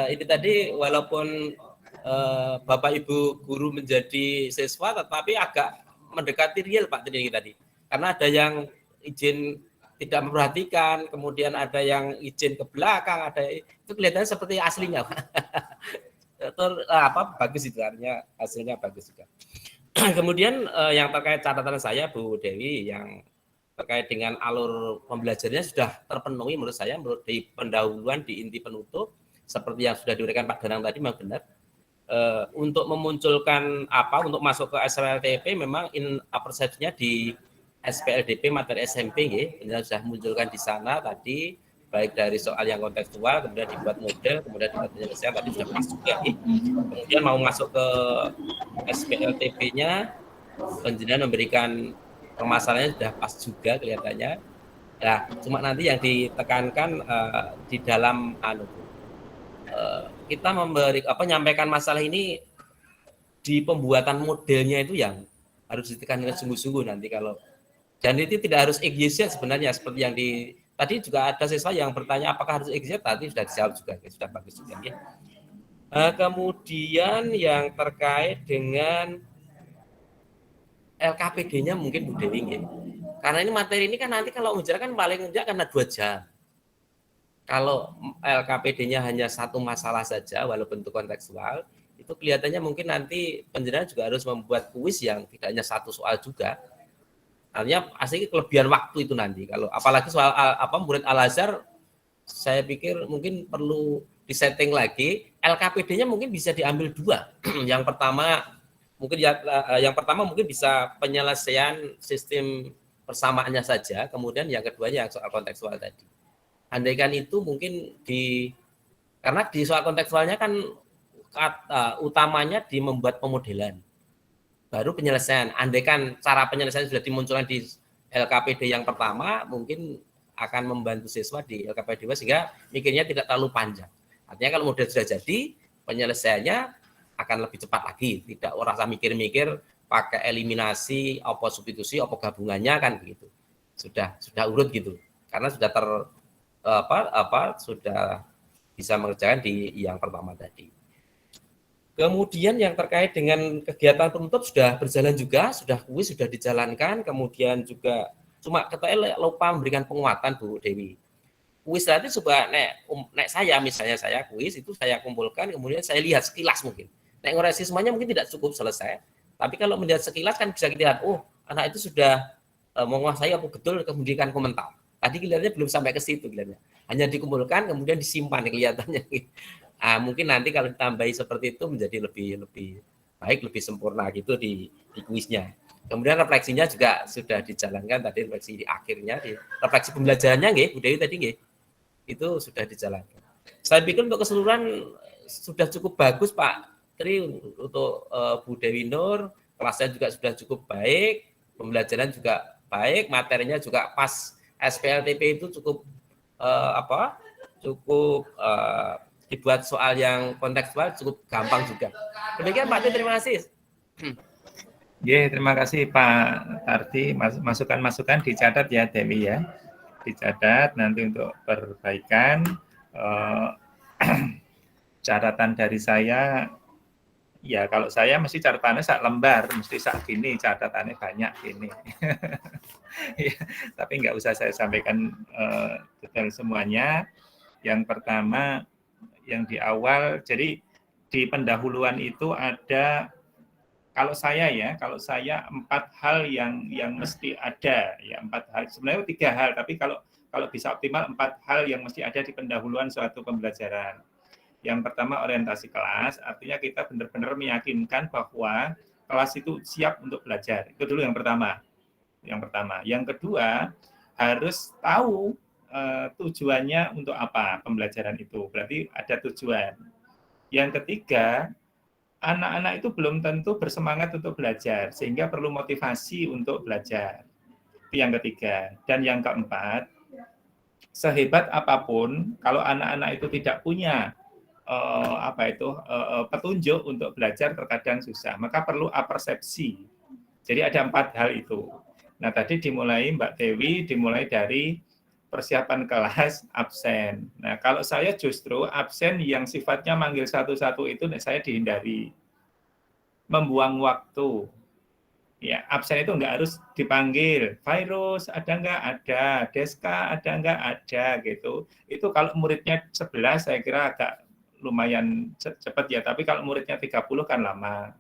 Ini tadi walaupun Bapak Ibu guru menjadi siswa tetapi agak mendekati real Pak Tri tadi. Karena ada yang izin tidak memperhatikan, kemudian ada yang izin ke belakang, ada itu kelihatannya seperti aslinya. Bagus itu artinya hasilnya bagus juga. Kemudian yang terkait catatan saya Bu Dewi yang terkait dengan alur pembelajarannya sudah terpenuhi menurut saya, menurut di pendahuluan di inti penutup seperti yang sudah diuraikan Pak Danang tadi memang benar. Untuk memunculkan untuk masuk ke SPLTP memang persepsinya di SPLDP materi SMP ya, sudah munculkan di sana tadi baik dari soal yang kontekstual kemudian dibuat model kemudian dibuat penyelesaian tadi sudah pas juga ya. Kemudian mau masuk ke SPLTP-nya penjelasan memberikan permasalahannya sudah pas juga kelihatannya. Nah, cuma nanti yang ditekankan di dalam kita menyampaikan masalah ini di pembuatan modelnya itu yang harus ditekankan sungguh-sungguh nanti kalau. Dan itu tidak harus EGZ sebenarnya seperti yang tadi juga ada siswa yang bertanya apakah harus EGZ, tadi sudah dijawab juga, sudah bagus juga ya. Kemudian yang terkait dengan LKPD-nya mungkin Bu Dewi ya. Karena ini materi ini kan nanti kalau mengajar kan paling enggak karena 2 jam. Kalau LKPD-nya hanya satu masalah saja walaupun itu kontekstual, itu kelihatannya mungkin nanti penjelasan juga harus membuat kuis yang tidak hanya satu soal juga. Artinya asli kelebihan waktu itu nanti. Kalau apalagi soal murid Al-Azhar, saya pikir mungkin perlu disetting lagi. LKPD-nya mungkin bisa diambil 2. Yang pertama mungkin bisa penyelesaian sistem persamaannya saja. Kemudian yang keduanya yang soal kontekstual tadi. Andaikan itu mungkin karena di soal kontekstualnya kan utamanya di membuat pemodelan. Baru penyelesaian. Andaikan cara penyelesaian sudah dimunculkan di LKPD yang pertama, mungkin akan membantu siswa di LKPD sehingga mikirnya tidak terlalu panjang. Artinya kalau model sudah jadi, penyelesaiannya akan lebih cepat lagi. Tidak rasa mikir-mikir pakai eliminasi, apa substitusi, apa gabungannya kan begitu. Sudah urut gitu. Karena sudah sudah bisa mengerjakan di yang pertama tadi. Kemudian yang terkait dengan kegiatan penutup sudah berjalan juga, sudah kuis sudah dijalankan, kemudian juga cuma kita lupa memberikan penguatan Bu Dewi. Kuis tadi coba nek saya misalnya saya kuis itu saya kumpulkan, kemudian saya lihat sekilas mungkin. Nek ngoreksi semuanya mungkin tidak cukup selesai, tapi kalau melihat sekilas kan bisa kita lihat, anak itu sudah menguasai apa betul, kemudian komentar. Tadi kelihatannya belum sampai ke situ kelihatannya. Hanya dikumpulkan kemudian disimpan kelihatannya. Mungkin nanti kalau ditambahi seperti itu menjadi lebih baik, lebih sempurna gitu di kuisnya. Kemudian refleksinya juga sudah dijalankan tadi, refleksi di akhirnya, refleksi pembelajarannya Bu Dewi tadi itu sudah dijalankan. Saya pikir untuk keseluruhan sudah cukup bagus Pak Tri untuk Bu Dewi Nur, kelasnya juga sudah cukup baik, pembelajaran juga baik, materinya juga pas. SPLTP itu cukup dibuat soal yang kontekstual cukup gampang juga. Demikian Pak Tio, terima kasih. Terima kasih Pak Tardi. Masukan-masukan dicatat ya Dewi ya. Dicatat nanti untuk perbaikan. Catatan dari saya, ya kalau saya mesti catatannya sak lembar, mesti sak gini, catatannya banyak gini. Ya, tapi nggak usah saya sampaikan detail semuanya. Yang pertama, yang di awal, jadi di pendahuluan itu ada, kalau saya 4 hal yang mesti ada, ya 4 hal, sebenarnya 3 hal, tapi kalau bisa optimal 4 hal yang mesti ada di pendahuluan suatu pembelajaran. Yang pertama orientasi kelas, artinya kita benar-benar meyakinkan bahwa kelas itu siap untuk belajar. Itu dulu yang pertama. Yang kedua, harus tahu tujuannya untuk apa pembelajaran itu. Berarti ada tujuan. Yang ketiga, anak-anak itu belum tentu bersemangat untuk belajar, sehingga perlu motivasi untuk belajar. Itu yang ketiga. Dan yang keempat, sehebat apapun, kalau anak-anak itu tidak punya petunjuk untuk belajar terkadang susah, maka perlu apersepsi. Jadi ada 4 hal itu. Nah tadi Mbak Dewi dimulai dari persiapan kelas, absen. Nah kalau saya justru absen yang sifatnya manggil satu-satu itu saya dihindari, membuang waktu. Ya, absen itu nggak harus dipanggil. Virus ada nggak? Ada. Deska ada nggak? Ada gitu. Itu kalau muridnya 11 saya kira agak lumayan cepat ya, tapi kalau muridnya 30 kan lama.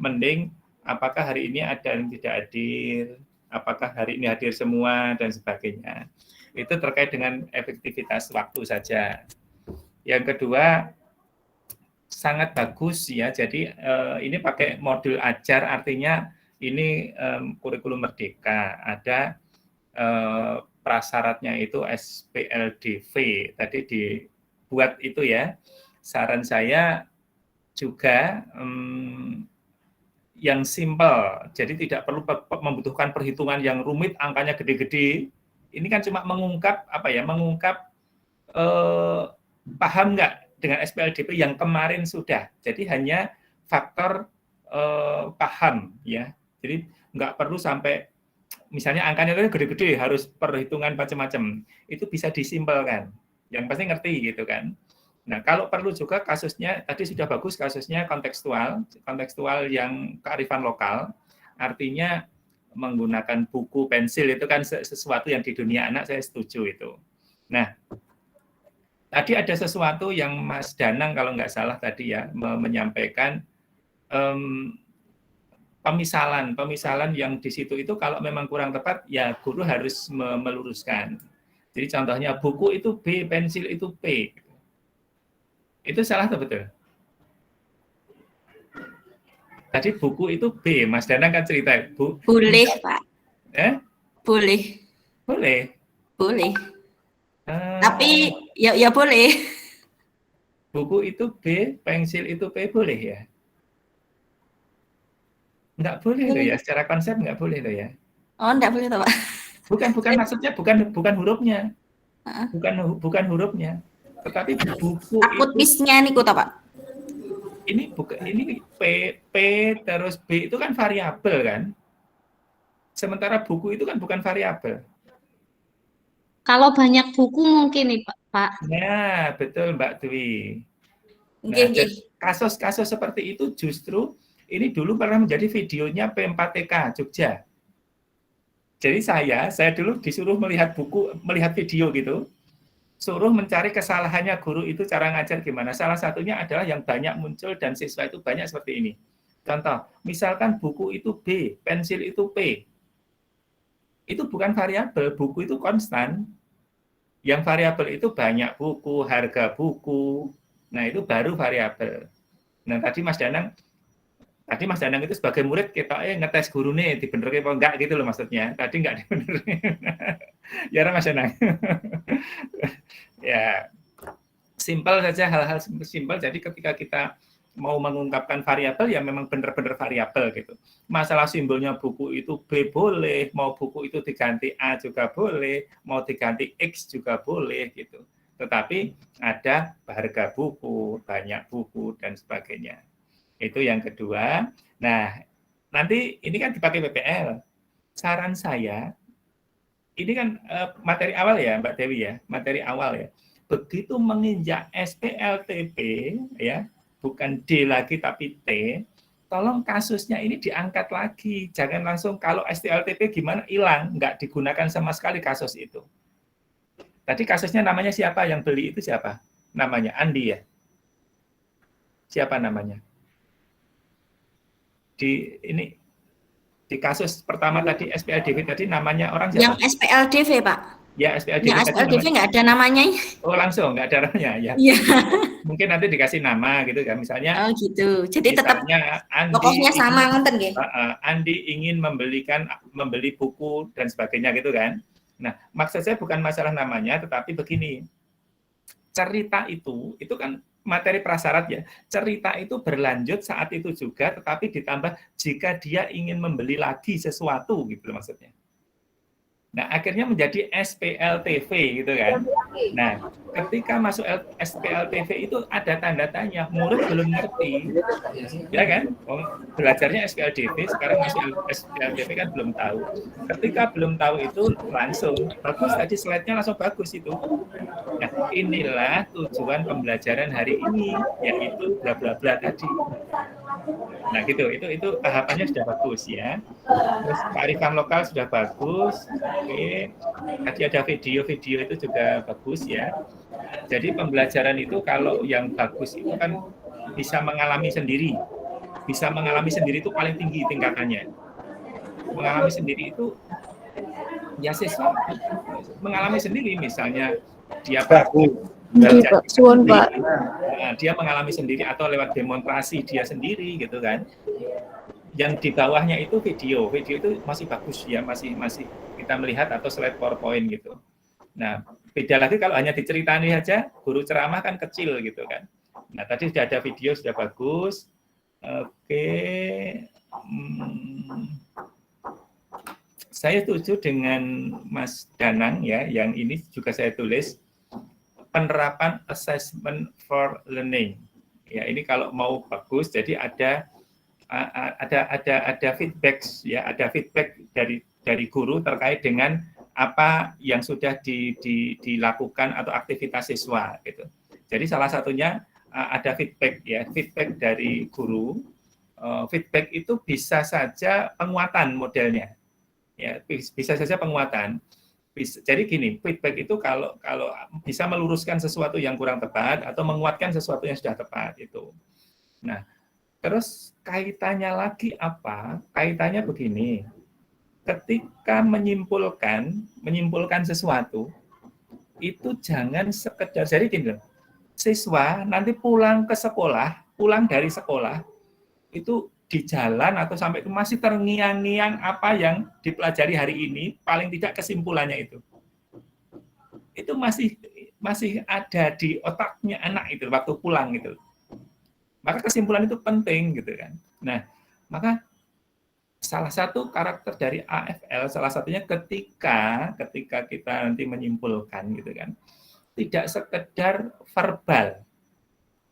Mending apakah hari ini ada yang tidak hadir, apakah hari ini hadir semua, dan sebagainya. Itu terkait dengan efektivitas waktu saja. Yang kedua, sangat bagus ya, jadi ini pakai modul ajar, artinya ini kurikulum merdeka, ada prasyaratnya itu SPLDV, tadi dibuat itu ya. Saran saya juga yang simple, jadi tidak perlu membutuhkan perhitungan yang rumit, angkanya gede-gede. Ini kan cuma mengungkap paham nggak dengan SPLDP yang kemarin sudah. Jadi hanya faktor paham ya. Jadi nggak perlu sampai misalnya angkanya itu gede-gede, harus perhitungan macam-macam. Itu bisa disimpelkan. Yang pasti ngerti gitu kan. Nah, kalau perlu juga kasusnya, tadi sudah bagus kasusnya kontekstual yang kearifan lokal, artinya menggunakan buku, pensil, itu kan sesuatu yang di dunia anak, saya setuju itu. Nah, tadi ada sesuatu yang Mas Danang, kalau nggak salah tadi ya, menyampaikan pemisalan yang di situ itu kalau memang kurang tepat, ya guru harus meluruskan. Jadi contohnya, buku itu B, pensil itu P. Itu salah atau betul? Tadi buku itu B, Mas Danang kan cerita. Boleh, Pak. Boleh. Boleh. Tapi ya boleh. Buku itu B, pensil itu P, boleh ya? Enggak boleh loh ya, secara konsep enggak boleh loh ya. Oh, enggak boleh toh, Pak. Bukan maksudnya bukan hurufnya. Bukan hurufnya. Tetapi buku takut misnya niku toh, Pak. Ini P terus B itu kan variabel kan? Sementara buku itu kan bukan variabel. Kalau banyak buku mungkin nih, Pak. Nah, betul Mbak Dwi. Nah, kasus-kasus seperti itu justru ini dulu pernah menjadi videonya P4TK Jogja. Jadi saya dulu disuruh melihat video gitu. Suruh mencari kesalahannya guru itu cara ngajar gimana. Salah satunya adalah yang banyak muncul dan siswa itu banyak seperti ini. Contoh, misalkan buku itu B, pensil itu P. Itu bukan variabel, buku itu konstan. Yang variabel itu banyak buku, harga buku. Nah, itu baru variabel. Nah, tadi Mas Danang itu sebagai murid kita ngetes guru nih, dibenerin apa enggak gitu loh maksudnya. Tadi enggak dibenerin. Ya Mas Danang. Ya, simpel saja, hal-hal simpel. Jadi ketika kita mau mengungkapkan variabel, ya memang benar-benar variabel gitu. Masalah simbolnya buku itu B boleh, mau buku itu diganti A juga boleh, mau diganti X juga boleh gitu. tetapi ada harga buku, banyak buku, dan sebagainya. Itu yang kedua. Nah, nanti ini kan dipakai PPL. Saran saya, ini kan materi awal ya, Mbak Dewi ya, materi awal ya. Begitu menginjak SPLTP, ya, bukan D lagi tapi T, tolong kasusnya ini diangkat lagi. Jangan langsung kalau SPLTP gimana, hilang, nggak digunakan sama sekali kasus itu. Tadi kasusnya namanya siapa? Yang beli itu siapa? Namanya Andi ya? Siapa namanya? Di kasus pertama tadi SPLDV tadi namanya orang siapa? Yang SPLDV, Pak. Ya, SPLDV. Yang SPLDV nggak ada namanya. Oh, langsung nggak ada namanya ya. Iya. Mungkin nanti dikasih nama gitu kan, misalnya. Oh gitu. Jadi tetap Andi, pokoknya sama ngonten nggih. Andi ingin membeli buku dan sebagainya gitu kan. Nah, maksud saya bukan masalah namanya, tetapi begini. Cerita itu kan materi prasyarat ya. Cerita itu berlanjut saat itu juga, tetapi ditambah jika dia ingin membeli lagi sesuatu gitu maksudnya. Nah, akhirnya menjadi SPLTV gitu kan. Nah, ketika masuk SPLTV itu ada tanda tanya, murid belum ngerti. Ya kan? Belajarnya SPLDV, sekarang masuk SPLTV kan belum tahu. Ketika belum tahu itu langsung, bagus tadi slide-nya langsung bagus itu. Nah, inilah tujuan pembelajaran hari ini, yaitu bla bla bla tadi. Nah, gitu. Itu tahapannya sudah bagus ya. Terus kearifan lokal sudah bagus. Oke. Tadi ada video-video itu juga bagus ya. Jadi pembelajaran itu kalau yang bagus itu kan bisa mengalami sendiri. Bisa mengalami sendiri itu paling tinggi tingkatannya. Mengalami sendiri itu ya siswa mengalami sendiri, misalnya dia belajar Pak. Nah, dia mengalami sendiri atau lewat demonstrasi dia sendiri gitu kan. Yang di bawahnya itu video itu masih bagus ya, masih kita melihat atau slide PowerPoint gitu. Nah, beda lagi kalau hanya diceritani aja, guru ceramah kan kecil gitu kan. Nah, tadi sudah ada video, sudah bagus. Oke. Saya setuju dengan Mas Danang ya, yang ini juga saya tulis, penerapan assessment for learning. Ya, ini kalau mau bagus, jadi ada feedback ya, ada feedback dari guru terkait dengan apa yang sudah dilakukan atau aktivitas siswa gitu. Jadi salah satunya ada feedback ya, feedback dari guru. Feedback itu bisa saja penguatan modelnya. Ya, bisa saja penguatan. Jadi gini, feedback itu kalau bisa meluruskan sesuatu yang kurang tepat atau menguatkan sesuatu yang sudah tepat itu. Nah, terus kaitannya lagi apa? Kaitannya begini. Ketika menyimpulkan sesuatu itu jangan sekedar, jadi gini, siswa nanti pulang dari sekolah itu di jalan atau sampai ke masih terngiang-ngiang apa yang dipelajari hari ini, paling tidak kesimpulannya itu masih ada di otaknya anak itu waktu pulang gitu. Maka kesimpulan itu penting gitu kan. Nah, maka salah satu karakter dari AFL, salah satunya ketika kita nanti menyimpulkan gitu kan, tidak sekedar verbal.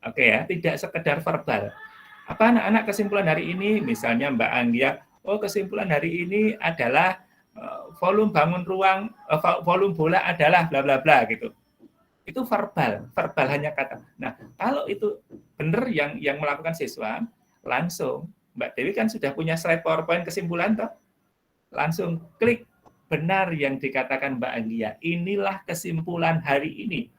Oke ya, tidak sekedar verbal. Apa anak-anak kesimpulan hari ini, misalnya Mbak Anggia, kesimpulan hari ini adalah volume bangun ruang, volume bola adalah bla bla bla gitu. Itu verbal hanya kata. Nah, kalau itu benar yang melakukan siswa, langsung Mbak Dewi kan sudah punya slide PowerPoint kesimpulan toh. Langsung klik benar yang dikatakan Mbak Anggia. Inilah kesimpulan hari ini.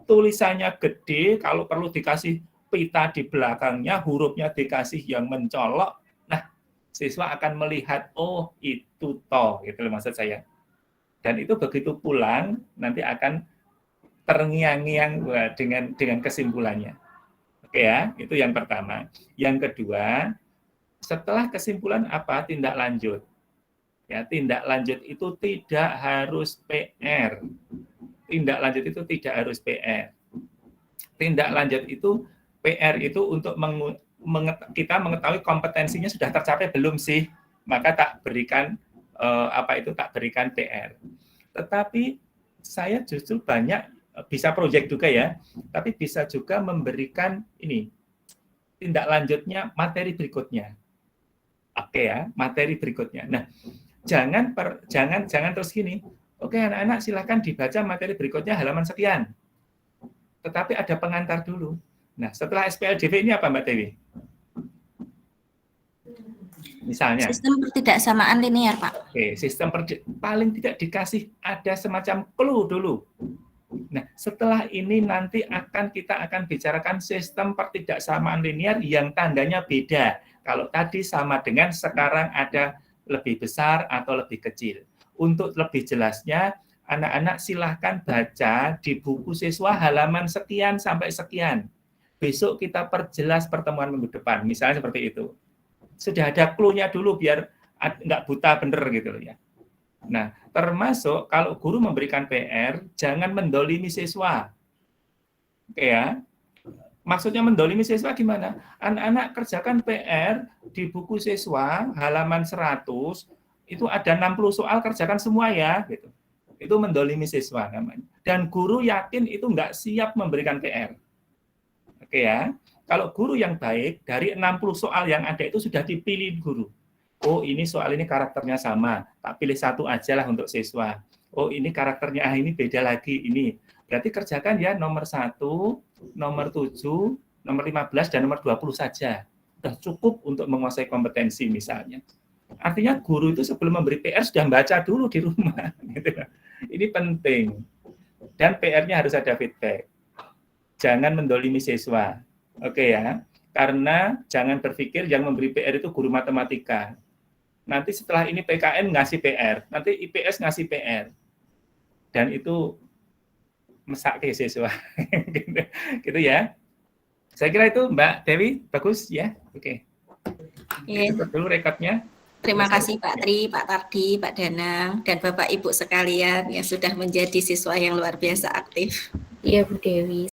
Tulisannya gede, kalau perlu dikasih pita di belakangnya, hurufnya dikasih yang mencolok. Nah, siswa akan melihat, oh itu toh, gitu loh maksud saya. Dan itu begitu pulang, nanti akan terngiang-ngiang dengan kesimpulannya. Oke ya, itu yang pertama. Yang kedua, setelah kesimpulan apa? Tindak lanjut. Ya, tindak lanjut itu tidak harus PR. Tindak lanjut itu tidak harus PR. Tindak lanjut itu PR itu untuk kita mengetahui kompetensinya sudah tercapai belum sih, maka tak berikan tak berikan PR. Tetapi saya justru banyak bisa proyek juga ya, tapi bisa juga memberikan ini tindak lanjutnya materi berikutnya. Oke ya, materi berikutnya. Nah, jangan terus gini. Oke, anak-anak silakan dibaca materi berikutnya halaman sekian. Tetapi ada pengantar dulu. Nah, setelah SPLDV ini apa Mbak Dewi? Misalnya. Sistem pertidaksamaan linear, Pak. Oke, sistem paling tidak dikasih ada semacam clue dulu. Nah, setelah ini nanti kita akan bicarakan sistem pertidaksamaan linear yang tandanya beda. Kalau tadi sama dengan sekarang ada lebih besar atau lebih kecil. Untuk lebih jelasnya, anak-anak silahkan baca di buku siswa halaman sekian sampai sekian. Besok kita perjelas pertemuan minggu depan, misalnya seperti itu. Sudah ada clue-nya dulu biar nggak buta bener gitu loh ya. Nah, termasuk kalau guru memberikan PR, jangan mendolimi siswa. Oke ya. Maksudnya mendolimi siswa gimana? Anak-anak kerjakan PR di buku siswa halaman 100, itu ada 60 soal kerjakan semua ya gitu. Itu mendolimi siswa namanya. Dan guru yakin itu nggak siap memberikan PR. Oke ya. Kalau guru yang baik, dari 60 soal yang ada itu sudah dipilih guru. Oh, ini soal ini karakternya sama, tak pilih satu aja lah untuk siswa. Oh, ini karakternya ini beda lagi, ini. Berarti kerjakan ya nomor 1, nomor 7, nomor 15, dan nomor 20 saja. Sudah cukup untuk menguasai kompetensi misalnya. Artinya guru itu sebelum memberi PR sudah baca dulu di rumah. Ini penting. Dan PR-nya harus ada feedback. Jangan mendolimi siswa. Oke ya, karena jangan berpikir yang memberi PR itu guru matematika. Nanti setelah ini PKN ngasih PR, nanti IPS ngasih PR. Dan itu mesak ke siswa. gitu ya. Saya kira itu Mbak Dewi, bagus ya. Oke. Cukup dulu rekodnya. Terima kasih Pak Tri, Pak Tardi, Pak Danang, dan Bapak Ibu sekalian yang sudah menjadi siswa yang luar biasa aktif. Iya Bu Dewi.